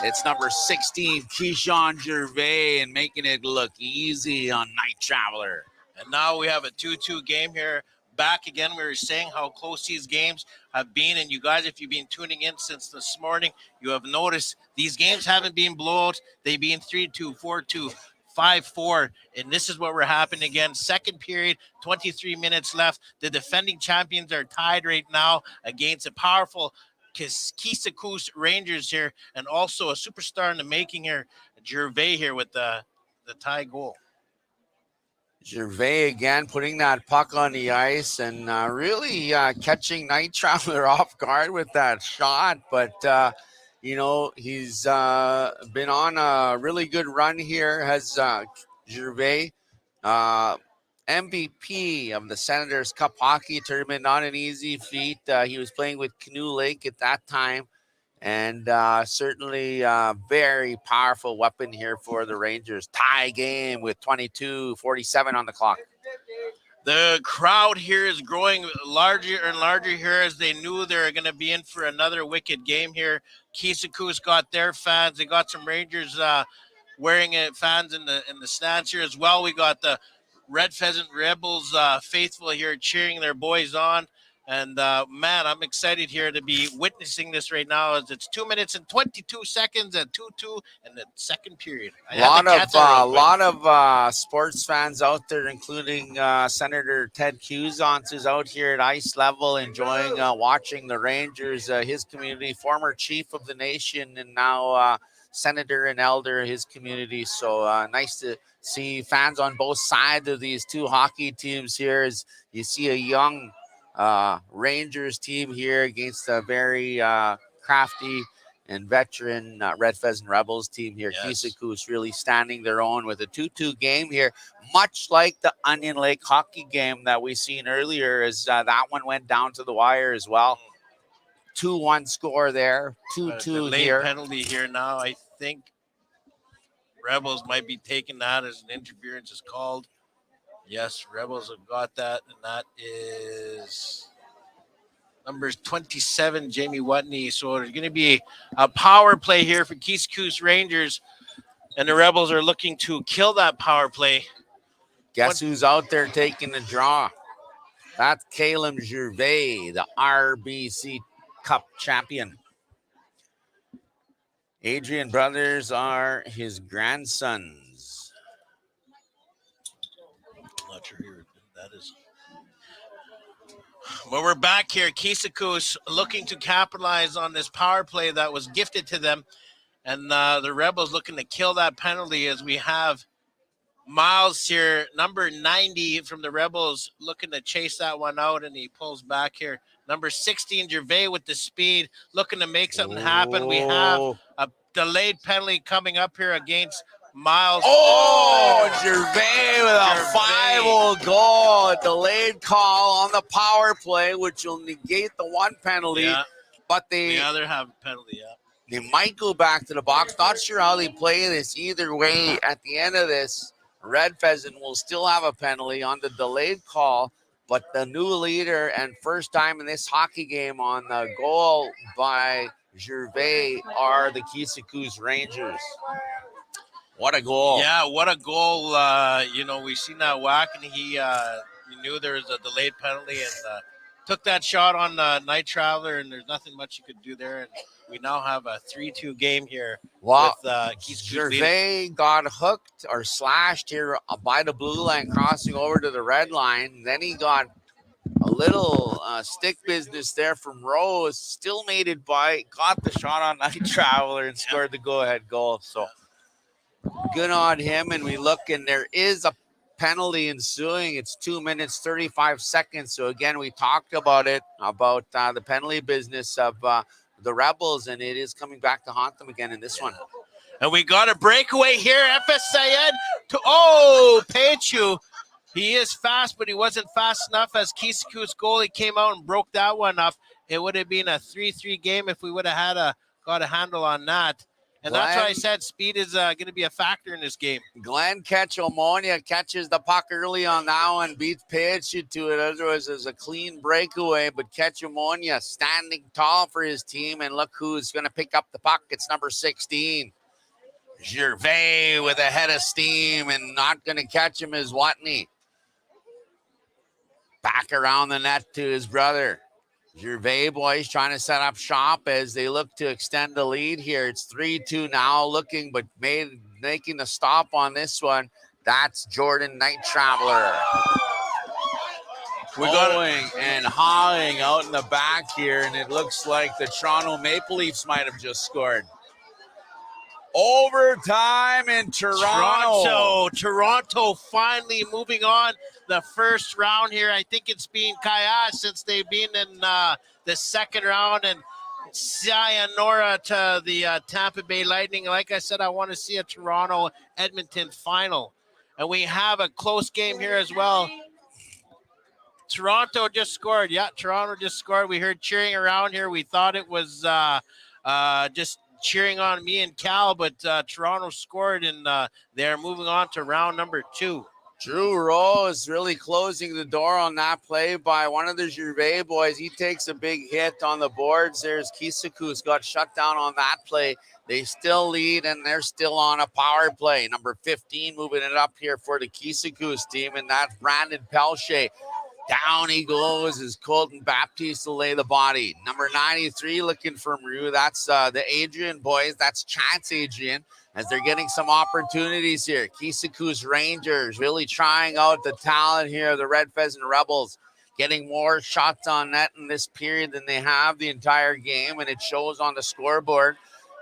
It's number 16, Keyshawn Gervais, and making it look easy on Night Traveler. And now we have a 2-2 game here. Back again, we were saying how close these games have been. And you guys, if you've been tuning in since this morning, you have noticed these games haven't been blowouts. They've been 3-2, 4-2. 5-4, and this is what we're happening again. Second period, 23 minutes left. The defending champions are tied right now against a powerful Keeseekoose Rangers here, and also a superstar in the making here, Gervais here with the tie goal. Gervais again putting that puck on the ice and really catching Night Traveler off guard with that shot, but you know, he's been on a really good run here. Has Gervais, MVP of the Senators Cup Hockey Tournament, not an easy feat. He was playing with Canoe Lake at that time, and certainly a very powerful weapon here for the Rangers. Tie game with 22:47 on the clock. The crowd here is growing larger and larger here as they knew they were going to be in for another wicked game here. Keeseekoose got their fans. They got some Rangers wearing it, fans in the stands here as well. We got the Red Pheasant Rebels faithful here cheering their boys on. And, man, I'm excited here to be witnessing this right now as it's 2 minutes and 22 seconds at 2-2 in the second period. A lot of sports fans out there, including Senator Ted Keeseekoose, who's out here at ice level enjoying watching the Rangers, his community, former chief of the nation, and now senator and elder, his community. So nice to see fans on both sides of these two hockey teams here as you see a young Rangers team here against a very crafty and veteran Red Pheasant Rebels team here. Yes. Keeseekoose really standing their own with a 2-2 game here, much like the Onion Lake hockey game that we seen earlier as that one went down to the wire as well. 2-1 score there, 2-2 here. Penalty here now. I think Rebels might be taking that as an interference is called. Yes, Rebels have got that, and that is numbers 27, Jamie Watney. So there's going to be a power play here for Keeseekoose Rangers, and the Rebels are looking to kill that power play. Guess who's out there taking the draw? That's Caleb Gervais, the RBC Cup champion. Adrian brothers are his grandsons. Not sure here that is. Well, we're back here. Keeseekoose looking to capitalize on this power play that was gifted to them, and the Rebels looking to kill that penalty as we have Miles here, number 90 from the Rebels, looking to chase that one out, and he pulls back here. Number 16, Gervais with the speed, looking to make something happen. We have a delayed penalty coming up here against Miles. Gervais with a 5-0 goal. A delayed call on the power play, which will negate the one penalty. Yeah. But the other have a penalty, yeah. They might go back to the box. Not sure how they play this. Either way, at the end of this, Red Pheasant will still have a penalty on the delayed call, but the new leader and first time in this hockey game on the goal by Gervais are the Keeseekoose Rangers. What a goal. Yeah, what a goal. We seen that whack, and he knew there was a delayed penalty and took that shot on Night Traveler, and there's nothing much you could do there. And we now have a 3-2 game here Well, with Keeseekoose leading. Gervais got hooked or slashed here by the blue line, crossing over to the red line. Then he got a little stick business there from Rose. Still made it by, got the shot on Night Traveler and scored the go-ahead goal. So good on him. And we look, and there is a penalty ensuing. It's 2 minutes, 35 seconds. So again, we talked about it, about the penalty business of the Rebels, and it is coming back to haunt them again in this one. And we got a breakaway here. FSIN to Pechu. He is fast, but he wasn't fast enough as Keeseekoose goalie came out and broke that one up. It would have been a 3-3 game if we would have had got a handle on that. And that's why I said speed is going to be a factor in this game. Glenn Ketchumonia catches the puck early on that one, beats Pechu to it. Otherwise, it was a clean breakaway. But Ketchumonia standing tall for his team. And look who's going to pick up the puck. It's number 16. Gervais with a head of steam, and not going to catch him is Watney. Back around the net to his brother. Gervais boys trying to set up shop as they look to extend the lead here. It's 3-2 now, looking, but making the stop on this one. That's Jordan Night Traveler. We're going and hauling out in the back here, and it looks like the Toronto Maple Leafs might have just scored. Overtime in Toronto finally moving on the first round here. I think it's been Kaya since they've been in the second round, and sayonara to the Tampa Bay Lightning. Like I said, I want to see a Toronto-Edmonton final. And we have a close game here as well. Toronto just scored. Yeah, Toronto just scored. We heard cheering around here. We thought it was just cheering on me and Cal, but Toronto scored, and they're moving on to round number 2. Drew Rose really closing the door on that play by one of the Gervais boys. He takes a big hit on the boards. There's Keeseekoose got shut down on that play. They still lead, and they're still on a power play. Number 15 moving it up here for the Keeseekoose team, and that's Brandon Pelche. Down he goes as Colton Baptiste to lay the body. Number 93 looking for Maru. That's the Adrian boys. That's Chance Adrian as they're getting some opportunities here. Keeseekoose Rangers really trying out the talent here. The Red Pheasant Rebels getting more shots on net in this period than they have the entire game, and it shows on the scoreboard.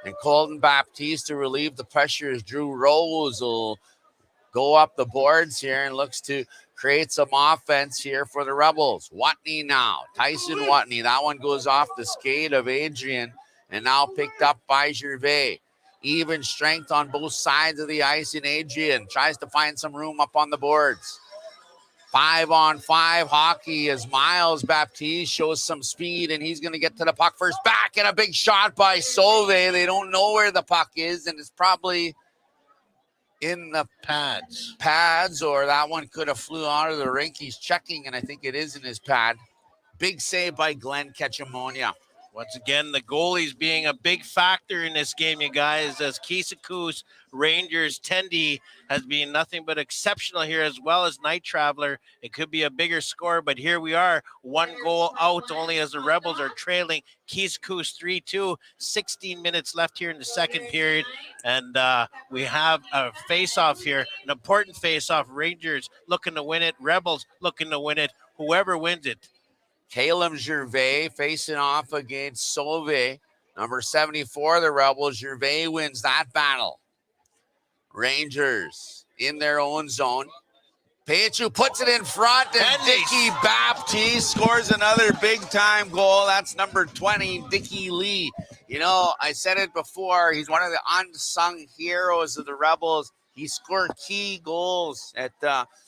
And Colton Baptiste to relieve the pressure as Drew Rose will go up the boards here and looks to create some offense here for the Rebels. Watney now. Tyson Watney. That one goes off the skate of Adrian and now picked up by Gervais. Even strength on both sides of the ice in Adrian. Tries to find some room up on the boards. 5-on-5 hockey as Miles Baptiste shows some speed, and he's going to get to the puck first. Back, and a big shot by Sauve. They don't know where the puck is, and it's probably in the pads, or that one could have flew out of the rink. He's checking, and I think it is in his pad. Big save by Glenn Ketchumonia. Once again, the goalies being a big factor in this game, you guys, as Keeseekoose Rangers Tendy has been nothing but exceptional here, as well as Night Traveler. It could be a bigger score, but here we are, 1 goal out only as the Rebels are trailing Keeseekoose 3-2. 16 minutes left here in the second period, and we have a face-off here, an important face-off. Rangers looking to win it, Rebels looking to win it, whoever wins it. Caleb Gervais facing off against Sauve. Number 74, the Rebels. Gervais wins that battle. Rangers in their own zone. Pechu puts it in front, and Dickie Baptiste scores another big-time goal. That's number 20, Dickie Lee. You know, I said it before. He's one of the unsung heroes of the Rebels. He scored key goals at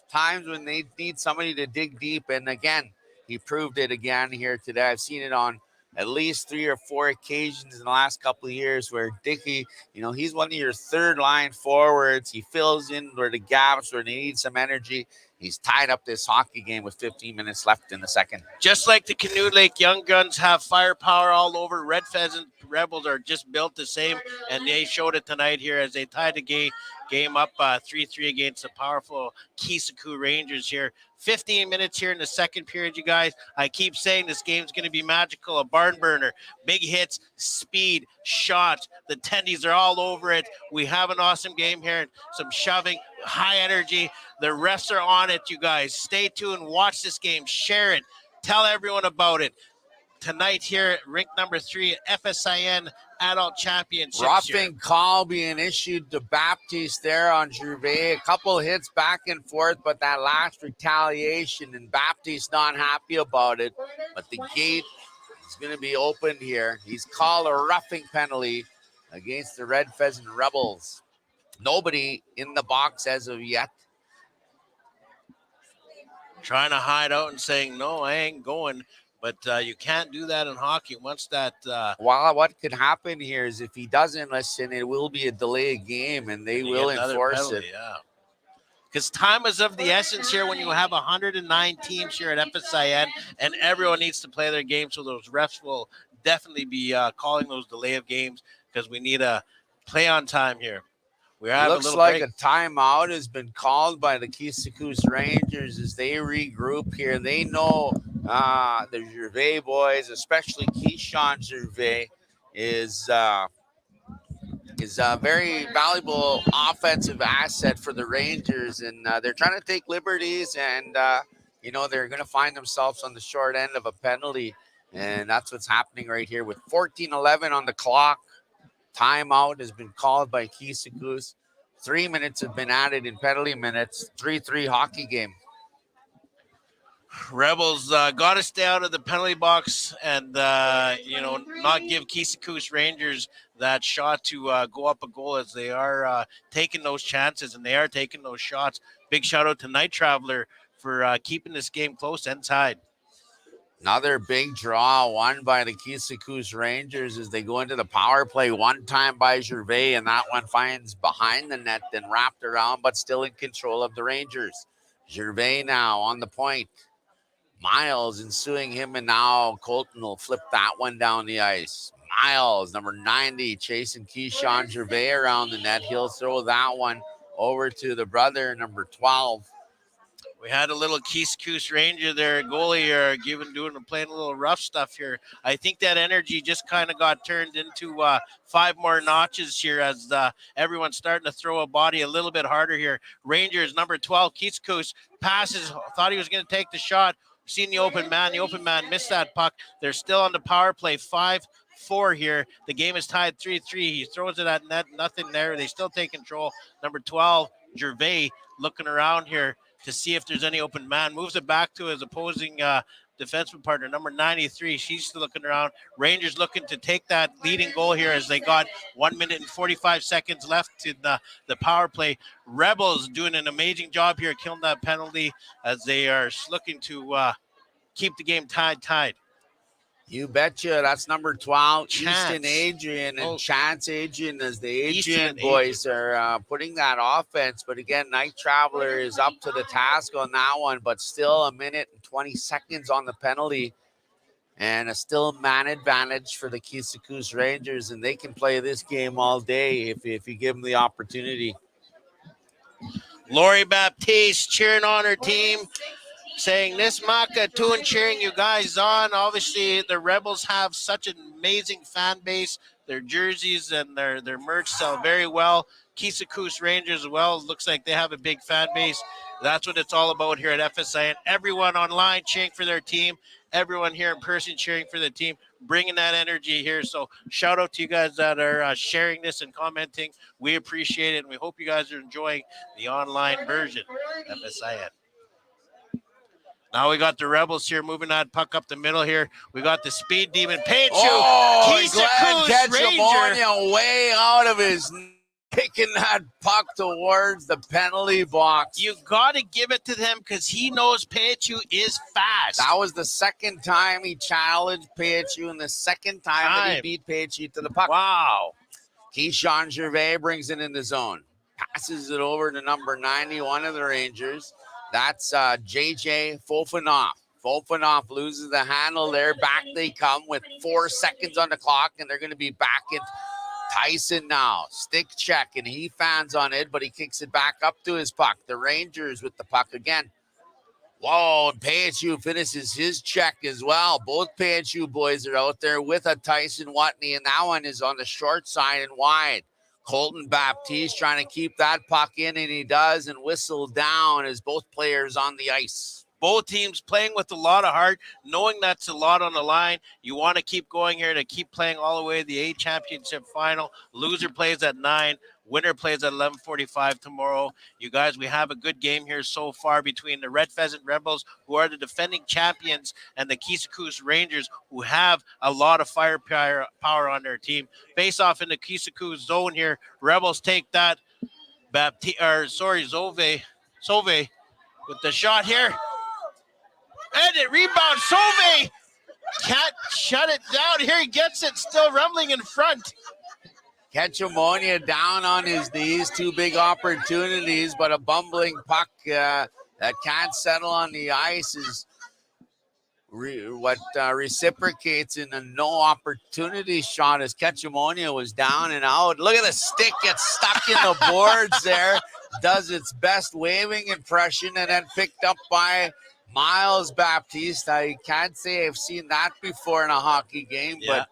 times when they need somebody to dig deep. And again, he proved it again here today. I've seen it on at least 3 or 4 occasions in the last couple of years where Dickey, he's one of your third line forwards. He fills in where the gaps where they need some energy. He's tied up this hockey game with 15 minutes left in the second. Just like the Canoe Lake Young Guns have firepower all over, Red Pheasant Rebels are just built the same, and they showed it tonight here as they tied the game up 3-3 against the powerful Keeseekoose Rangers here. 15 minutes here in the second period, you guys. I keep saying this game's going to be magical. A barn burner, big hits, speed, shots. The tendies are all over it. We have an awesome game here. Some shoving, high energy. The refs are on it, you guys. Stay tuned. Watch this game. Share it. Tell everyone about it. Tonight here at rink number 3, FSIN Adult Championships. Roughing call being issued to Baptiste there on Gervais. A couple hits back and forth, but that last retaliation, and Baptiste not happy about it. But the gate is going to be opened here. He's called a roughing penalty against the Red Pheasant Rebels. Nobody in the box as of yet. Trying to hide out and saying, no, I ain't going. But you can't do that in hockey. Once that well, what could happen here is if he doesn't listen, it will be a delay game, and they will enforce penalty, it. Yeah, because time is of the essence here when you have 109 teams here at FSIN, and everyone needs to play their game. So those refs will definitely be calling those delay of games because we need a play on time here. We have Looks like a timeout has been called by the Keeseekoose Rangers as they regroup here. They know the Gervais boys, especially Keyshawn Gervais, is a very valuable offensive asset for the Rangers, and they're trying to take liberties, and they're going to find themselves on the short end of a penalty, and that's what's happening right here with 14:11 on the clock. Timeout has been called by Keeseekoose. 3 minutes have been added in penalty minutes. 3-3 hockey game. Rebels got to stay out of the penalty box and, not give Keeseekoose Rangers that shot to go up a goal as they are taking those chances and they are taking those shots. Big shout out to Night Traveler for keeping this game close and tied. Another big draw won by the Keeseekoose Rangers as they go into the power play. One time by Gervais, and that one finds behind the net, then wrapped around, but still in control of the Rangers. Gervais now on the point. Miles ensuing him, and now Colton will flip that one down the ice. Miles, number 90, chasing Keyshawn Gervais around the net. He'll throw that one over to the brother, number 12. We had a little Keeseekoose Ranger there, goalie here, playing a little rough stuff here. I think that energy just kind of got turned into 5 more notches here as everyone's starting to throw a body a little bit harder here. Rangers, number 12, Keeseekoose passes, thought he was going to take the shot. Seen the open man. The open man missed that puck. They're still on the power play, 5-4 here. The game is tied 3-3. He throws it at net, nothing there. They still take control. Number 12, Gervais, looking around here to see if there's any open man. Moves it back to his opposing defenseman partner, number 93. She's still looking around. Rangers looking to take that leading goal here as they got 1 minute and 45 seconds left in the power play. Rebels doing an amazing job here, killing that penalty as they are looking to keep the game tied. You betcha. That's number 12, Chance. Easton Adrian, and Chance Adrian as the Adrian Easton boys are putting that offense. But again, Night Traveler is up to the task on that one, but still 1 minute and 20 seconds on the penalty. And a still man advantage for the Keeseekoose Rangers, and they can play this game all day if you give them the opportunity. Lori Baptiste cheering on her team, saying this Maka tune, cheering you guys on. Obviously, the Rebels have such an amazing fan base. Their jerseys and their merch sell very well. Keeseekoose Rangers as well. Looks like they have a big fan base. That's what it's all about here at FSIN. Everyone online cheering for their team. Everyone here in person cheering for the team, bringing that energy here. So shout out to you guys that are sharing this and commenting. We appreciate it, and we hope you guys are enjoying the online version of FSIN. Now we got the Rebels here moving that puck up the middle here. We got the speed demon, Painchu. Glenn Keeseekoose Ranger. Ketchamonia way out of his kicking that puck towards the penalty box. You got to give it to him because he knows Pachu is fast. That was the second time he challenged Pachu and the second time that he beat Pachu to the puck. Wow. Keyshawn Gervais brings it in the zone. Passes it over to number 91 of the Rangers. That's JJ Fofanoff. Fofanoff loses the handle there. Back they come with 4 seconds on the clock, and they're going to be back in. Tyson now, stick check, and he fans on it, but he kicks it back up to his puck. The Rangers with the puck again. Whoa, and Pachu finishes his check as well. Both Pachu boys are out there with a Tyson Watney, and that one is on the short side and wide. Colton Baptiste trying to keep that puck in, and he does, and whistle down as both players on the ice. Both teams playing with a lot of heart, knowing that's a lot on the line. You want to keep going here to keep playing all the way to the A championship final. Loser plays at 9. Winner plays at 11:45 tomorrow. You guys, we have a good game here so far between the Red Pheasant Rebels, who are the defending champions, and the Keeseekoose Rangers, who have a lot of firepower on their team. Face off in the Keeseekoose zone here. Rebels take that. Sauve with the shot here. And it rebounds. Sauve can't shut it down. Here he gets it, still rumbling in front. Ketchamonia down on his knees. 2 big opportunities, but a bumbling puck that can't settle on the ice is what reciprocates in a no opportunity shot as Ketchamonia was down and out. Look at the stick gets stuck in the boards there. Does its best waving impression and then picked up by Miles Baptiste. I can't say I've seen that before in a hockey game, but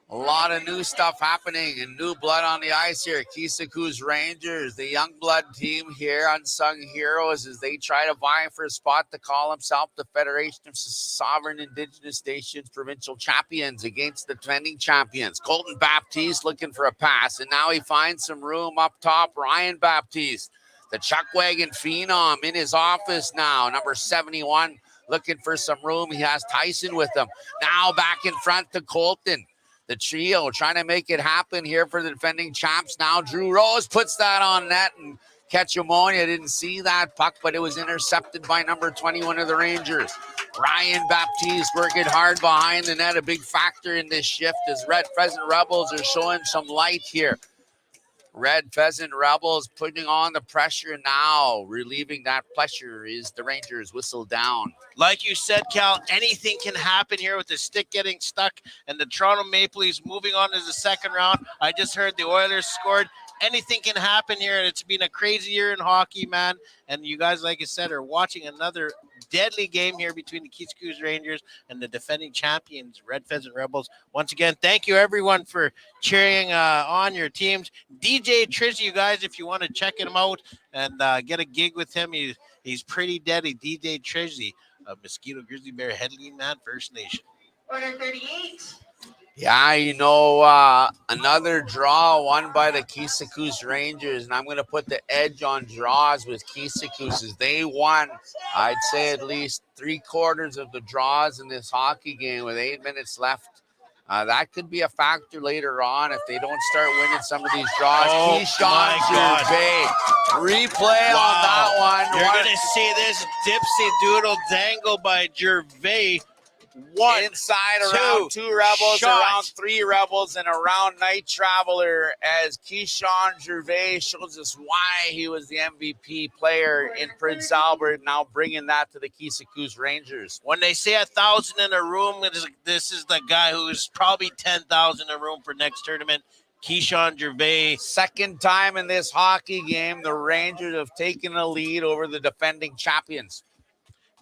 a lot of new stuff happening and new blood on the ice here. Keeseekoose Rangers, the young blood team here, unsung heroes as they try to vie for a spot to call himself the Federation of Sovereign Indigenous Nations provincial champions against the defending champions. Colton Baptiste looking for a pass, and now he finds some room up top. Ryan Baptiste, the Chuckwagon phenom, in his office now. Number 71 looking for some room. He has Tyson with him. Now back in front to Colton. The trio trying to make it happen here for the defending champs. Now Drew Rose puts that on net, and Ketchamonia didn't see that puck, but it was intercepted by number 21 of the Rangers. Ryan Baptiste working hard behind the net, a big factor in this shift as Red Pheasant Rebels are showing some light here. Red Pheasant Rebels putting on the pressure now. Relieving that pressure is the Rangers whistle down. Like you said, Cal, anything can happen here with the stick getting stuck and the Toronto Maple Leafs moving on to the second round. I just heard the Oilers scored. Anything can happen here. It's been a crazy year in hockey, man. And you guys, like I said, are watching another deadly game here between the Keeseekoose Rangers and the defending champions, Red Pheasant Rebels. Once again, thank you, everyone, for cheering on your teams. DJ Trizzy, you guys, if you want to check him out and get a gig with him, he's pretty deadly. DJ Trizzy of Mosquito Grizzly Bear Headley Man First Nation. Order 38. Yeah, another draw won by the Keeseekoose Rangers, and I'm going to put the edge on draws with Keeseekoose as they won, I'd say, at least 3/4 of the draws in this hockey game with 8 minutes left. That could be a factor later on if they don't start winning some of these draws. Keyshawn Gervais, replay on that one. You're going to see this dipsy doodle dangle by Gervais. One, inside around 2 Rebels, shot. around 3 Rebels, and around Night Traveler as Keyshawn Gervais shows us why he was the MVP player in Prince Albert, now bringing that to the Keeseekoose Rangers. When they say 1,000 in a room, this is the guy who's probably 10,000 in a room for next tournament. Keyshawn Gervais. Second time in this hockey game, the Rangers have taken a lead over the defending champions.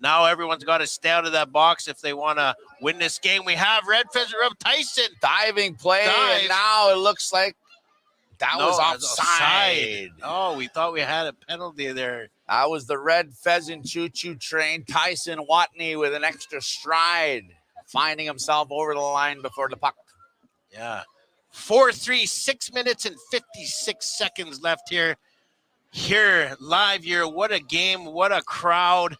Now everyone's got to stay out of that box if they want to win this game. We have Red Pheasant Rub Tyson. Diving play, and now it looks like that was offside. Oh, we thought we had a penalty there. That was the Red Pheasant choo-choo train. Tyson Watney with an extra stride, finding himself over the line before the puck. Yeah. 4-3, 6 minutes and 56 seconds left here. Here, live here. What a game. What a crowd.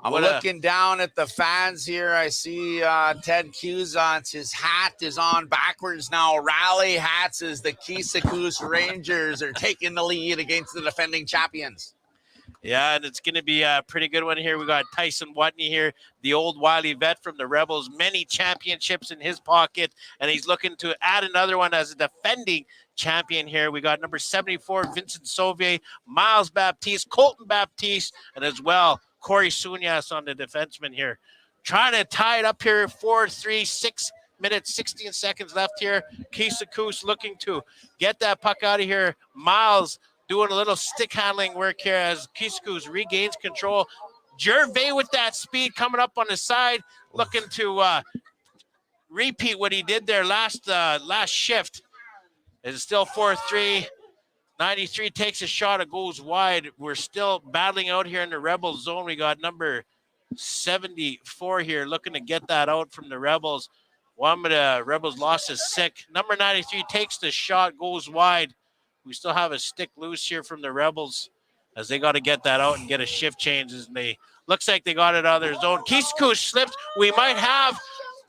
I'm What looking down at the fans here. I see Ted Keeseekoose. His hat is on backwards now. Rally hats as the Keeseekoose Rangers are taking the lead against the defending champions. Yeah, and it's going to be a pretty good one here. We got Tyson Watney here, the old wily vet from the Rebels, many championships in his pocket, and he's looking to add another one as a defending champion here. We got number 74, Vincent Sauvier, Miles Baptiste, Colton Baptiste, and as well, Corey Sunyas on the defenseman here. Trying to tie it up here, 4-3, 6 minutes, 16 seconds left here. Keeseekoose looking to get that puck out of here. Miles doing a little stick handling work here as Keeseekoose regains control. Gervais with that speed coming up on the side, looking to repeat what he did there last shift. It's still 4-3. 93 takes a shot. It goes wide. We're still battling out here in the Rebel zone. We got number 74 here looking to get that out from the Rebels. One of the Rebels lost his sick. Number 93 takes the shot, goes wide. We still have a stick loose here from the Rebels as they got to get that out and get a shift change. As they looks like they got it out of their zone. Keeseekoose slipped. We might have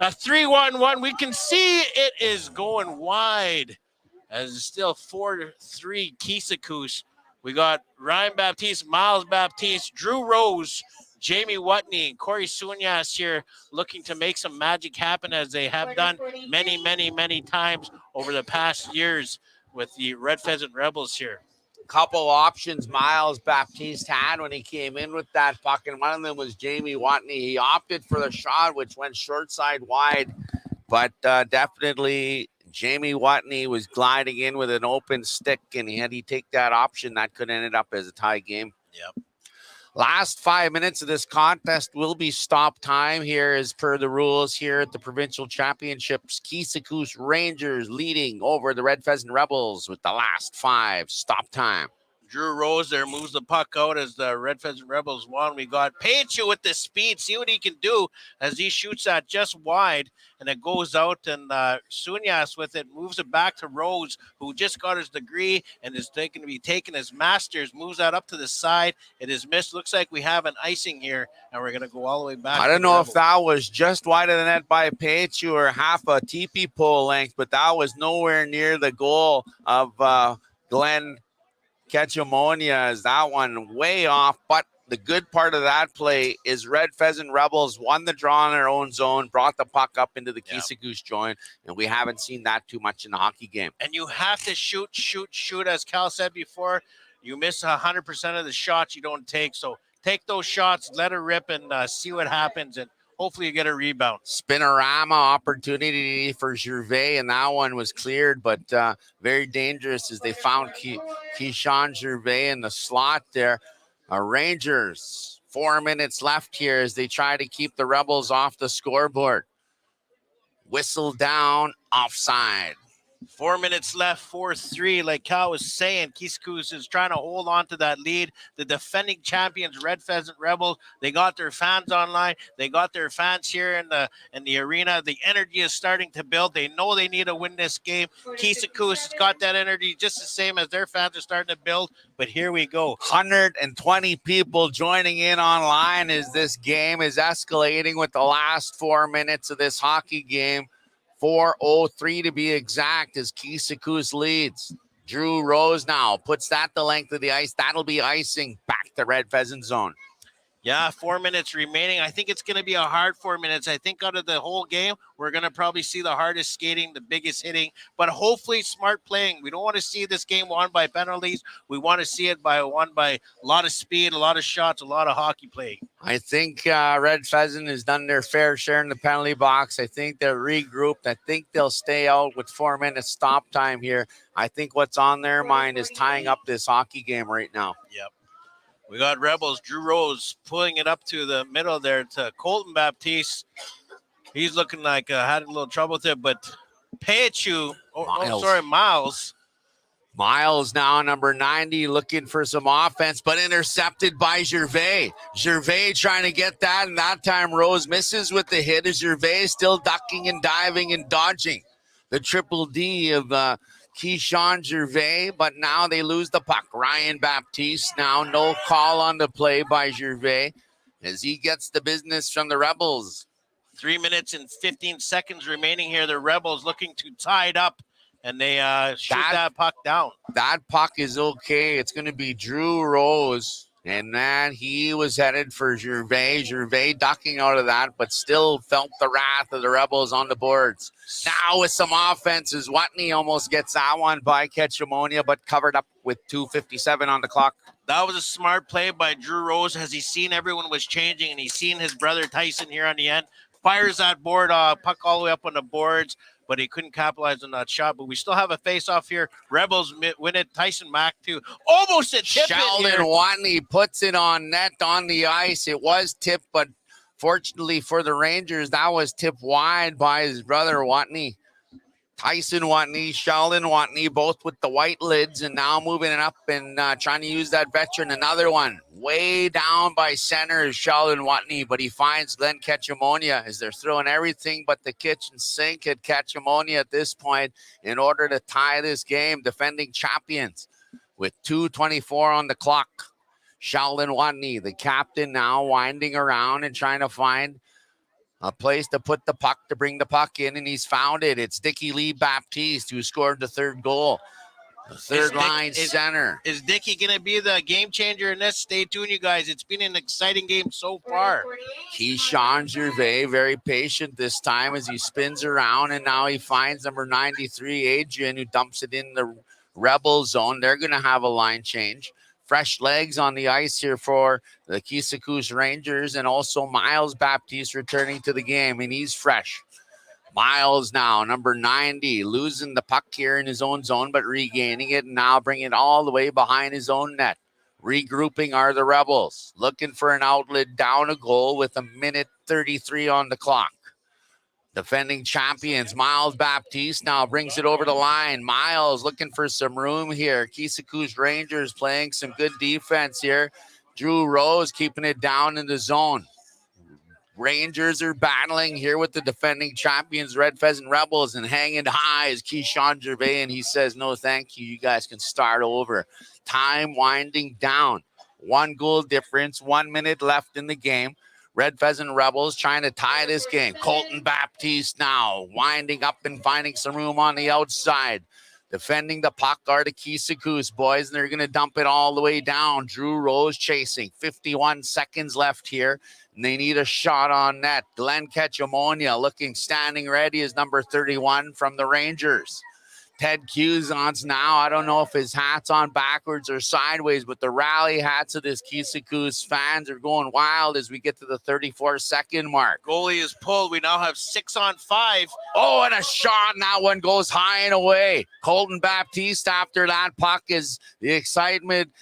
a 3-1-1. We can see it is going wide as it's still 4-3 Keeseekoose. We got Ryan Baptiste, Miles Baptiste, Drew Rose, Jamie Watney, Corey Sunyas here looking to make some magic happen as they have done many, many, many times over the past years with the Red Pheasant Rebels here. Couple options Miles Baptiste had when he came in with that puck, and one of them was Jamie Watney. He opted for the shot, which went short side wide, but definitely Jamie Watney was gliding in with an open stick, and had he take that option, that could have ended up as a tie game. Yep. Last 5 minutes of this contest will be stop time here as per the rules here at the Provincial Championships. Keeseekoose Rangers leading over the Red Pheasant Rebels with the last 5 stop time. Drew Rose there moves the puck out as the Red Pheasant Rebels won. We got Pachu with the speed. See what he can do as he shoots that just wide, and it goes out. And Sunyas with it moves it back to Rose, who just got his degree and is going to be taking his master's. Moves that up to the side. It is missed. Looks like we have an icing here, and we're going to go all the way back. I don't know if that was just wide of the net by Pachu or half a teepee pole length, but that was nowhere near the goal of Glenn Ketchamonia, as that one way off. But the good part of that play is Red Pheasant Rebels won the draw in their own zone, brought the puck up into the Keeseekoose joint, and we haven't seen that too much in the hockey game. And you have to shoot, as Cal said before. You miss 100% of the shots you don't take. So take those shots, let it rip, and see what happens, and hopefully you get a rebound. Spinorama opportunity for Gervais, and that one was cleared, but very dangerous as they found Keyshawn Gervais in the slot there. Rangers, 4 minutes left here as they try to keep the Rebels off the scoreboard. Whistle down, offside. 4 minutes left, 4-3. Like Cal was saying, Keeseekoose is trying to hold on to that lead. The defending champions, Red Pheasant Rebels, they got their fans online. They got their fans here in the arena. The energy is starting to build. They know they need to win this game. Keeseekoose has got that energy just the same as their fans are starting to build. But here we go. 120 people joining in online as this game is escalating with the last 4 minutes of this hockey game. 4:03 to be exact as Keeseekoose leads. Drew Rose now puts that the length of the ice. That'll be icing back to Red Pheasant zone. Yeah, 4 minutes remaining. I think it's going to be a hard 4 minutes. I think out of the whole game, we're going to probably see the hardest skating, the biggest hitting, but hopefully smart playing. We don't want to see this game won by penalties. We want to see it won by a lot of speed, a lot of shots, a lot of hockey play. I think Red Pheasant has done their fair share in the penalty box. I think they're regrouped. I think they'll stay out with 4 minutes stop time here. I think what's on their mind is tying up this hockey game right now. Yep. We got Rebels, Drew Rose pulling it up to the middle there to Colton Baptiste. He's looking like had a little trouble with it, but Miles. Miles now, number 90, looking for some offense, but intercepted by Gervais. Gervais trying to get that, and that time Rose misses with the hit as Gervais still ducking and diving and dodging. The triple D of Keyshawn Gervais, but now they lose the puck. Ryan Baptiste now, no call on the play by Gervais. as he gets the business from the Rebels. 3 minutes and 15 seconds remaining here. The Rebels looking to tie it up, and they shoot that puck down. That puck is okay. It's going to be Drew Rose. And man, he was headed for Gervais. Gervais ducking out of that, but still felt the wrath of the Rebels on the boards. Now with some offenses, Watney almost gets that one by Ketchamonia, but covered up with 2:57 on the clock. That was a smart play by Drew Rose as he's seen everyone was changing, and he's seen his brother Tyson here on the end. Fires that board, puck all the way up on the boards, but he couldn't capitalize on that shot. But we still have a face-off here. Rebels win it. Tyson Mack, too. Almost a tip. Sheldon Watney puts it on net on the ice. It was tipped, but fortunately for the Rangers, that was tipped wide by his brother Watney. Tyson Watney, Sheldon Watney, both with the white lids, and now moving it up and trying to use that veteran. Another one way down by center is Sheldon Watney, but he finds Glenn Ketchamonia as they're throwing everything but the kitchen sink at Ketchamonia at this point in order to tie this game. Defending champions with 2:24 on the clock. Sheldon Watney, the captain, now winding around and trying to find a place to put the puck, to bring the puck in, and he's found it. It's Dickie Lee Baptiste who scored the third goal. The third line center. Is Dickie going to be the game changer in this? Stay tuned, you guys. It's been an exciting game so far. Keyshawn Gervais, very patient this time as he spins around, and now he finds number 93, Adrian, who dumps it in the Rebel zone. They're going to have a line change. Fresh legs on the ice here for the Keeseekoose Rangers, and also Miles Baptiste returning to the game, and he's fresh. Miles now, number 90, losing the puck here in his own zone, but regaining it, and now bringing it all the way behind his own net. Regrouping are the Rebels, looking for an outlet down a goal with 1:33 on the clock. Defending champions, Miles Baptiste now brings it over the line. Miles looking for some room here. Keeseekoose Rangers playing some good defense here. Drew Rose keeping it down in the zone. Rangers are battling here with the defending champions, Red Pheasant Rebels, and hanging high is Keyshawn Gervais, and he says, no, thank you. You guys can start over. Time winding down. 1 goal difference, 1 minute left in the game. Red Pheasant Rebels trying to tie this game. Colton Baptiste now winding up and finding some room on the outside. Defending the puck are the Keeseekoose boys, and they're going to dump it all the way down. Drew Rose chasing. 51 seconds left here, and they need a shot on net. Glenn Ketchamonia standing ready as number 31 from the Rangers. Ted Cuison's now, I don't know if his hat's on backwards or sideways, but the rally hats of this Keeseekoose fans are going wild as we get to the 34-second mark. Goalie is pulled. We now have 6-on-5. Oh, and a shot, and that one goes high and away. Colton Baptiste after that puck as the excitement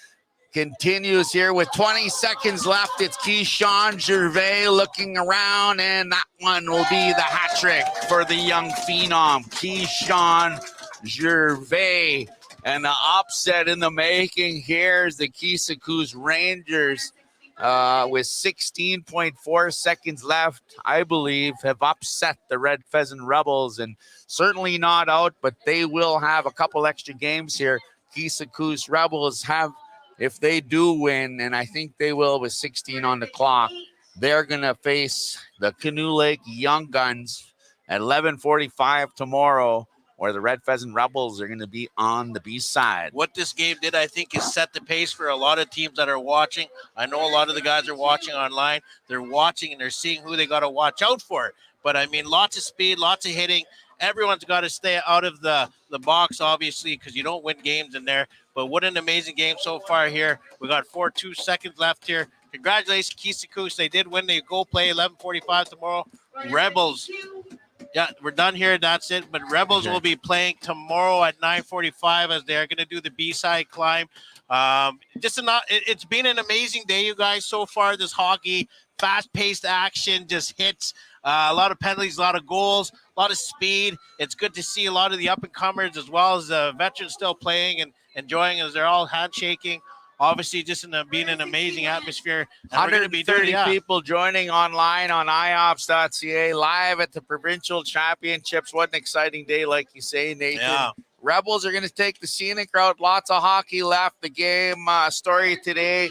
continues here with 20 seconds left. It's Keyshawn Gervais looking around, and that one will be the hat trick for the young phenom, Keyshawn Gervais. And the upset in the making here is the Keeseekoose Rangers with 16.4 seconds left, I believe, have upset the Red Pheasant Rebels, and certainly not out, but they will have a couple extra games here. Keeseekoose Rebels have, if they do win, and I think they will with 16 on the clock, they're going to face the Canoe Lake Young Guns at 11:45 tomorrow, where the Red Pheasant Rebels are going to be on the B side. What this game did, I think, is set the pace for a lot of teams that are watching. I know a lot of the guys are watching online. They're watching and they're seeing who they got to watch out for. But, I mean, lots of speed, lots of hitting. Everyone's got to stay out of the box, obviously, because you don't win games in there. But what an amazing game so far here. We got 2 seconds left here. Congratulations, Keeseekoose. They did win. They go play 11:45 tomorrow. Rebels. Yeah, we're done here. That's it. But Rebels will be playing tomorrow at 9:45 as they're going to do the B-side climb. It's been an amazing day, you guys, so far. This hockey, fast-paced action, just hits. A lot of penalties, a lot of goals, a lot of speed. It's good to see a lot of the up-and-comers as well as the veterans still playing and enjoying as they're all handshaking. Obviously, just being an amazing atmosphere. 130 people joining online on IOPS.ca live at the Provincial Championships. What an exciting day, like you say, Nathan. Yeah. Rebels are going to take the scenic route. Lots of hockey left. The game story today,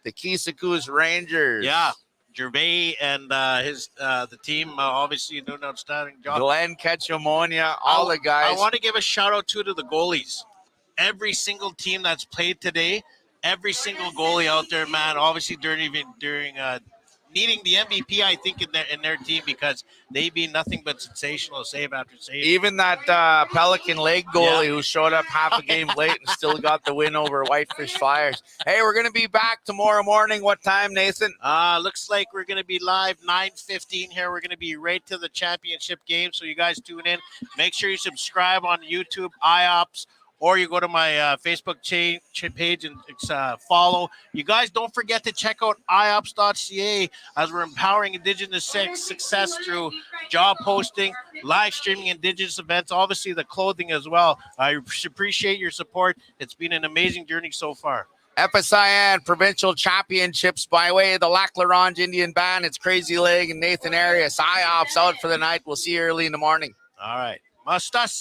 the Keeseekoose Rangers. Yeah. Gervais and the team obviously doing an outstanding job. Glenn Ketchamonia, all the guys. I want to give a shout out to the goalies. Every single team that's played today, every single goalie out there, man. Obviously during needing the MVP, I think in their team because they be nothing but sensational save after save. Even that Pelican Lake goalie who showed up half a game late and still got the win over Whitefish Flyers. Hey, we're going to be back tomorrow morning. What time, Nathan? Looks like we're going to be live 9:15 here. We're going to be right to the championship game. So you guys tune in. Make sure you subscribe on YouTube, IOPS, or you go to my Facebook page and follow. You guys don't forget to check out iops.ca as we're empowering Indigenous success through job posting, live streaming Indigenous events, obviously the clothing as well. I appreciate your support. It's been an amazing journey so far. FSIN Provincial Championships by way of the Lac La Ronge Indian Band. It's Crazy Leg and Nathan Arias. IOPS out for the night. We'll see you early in the morning. All right. Mustas.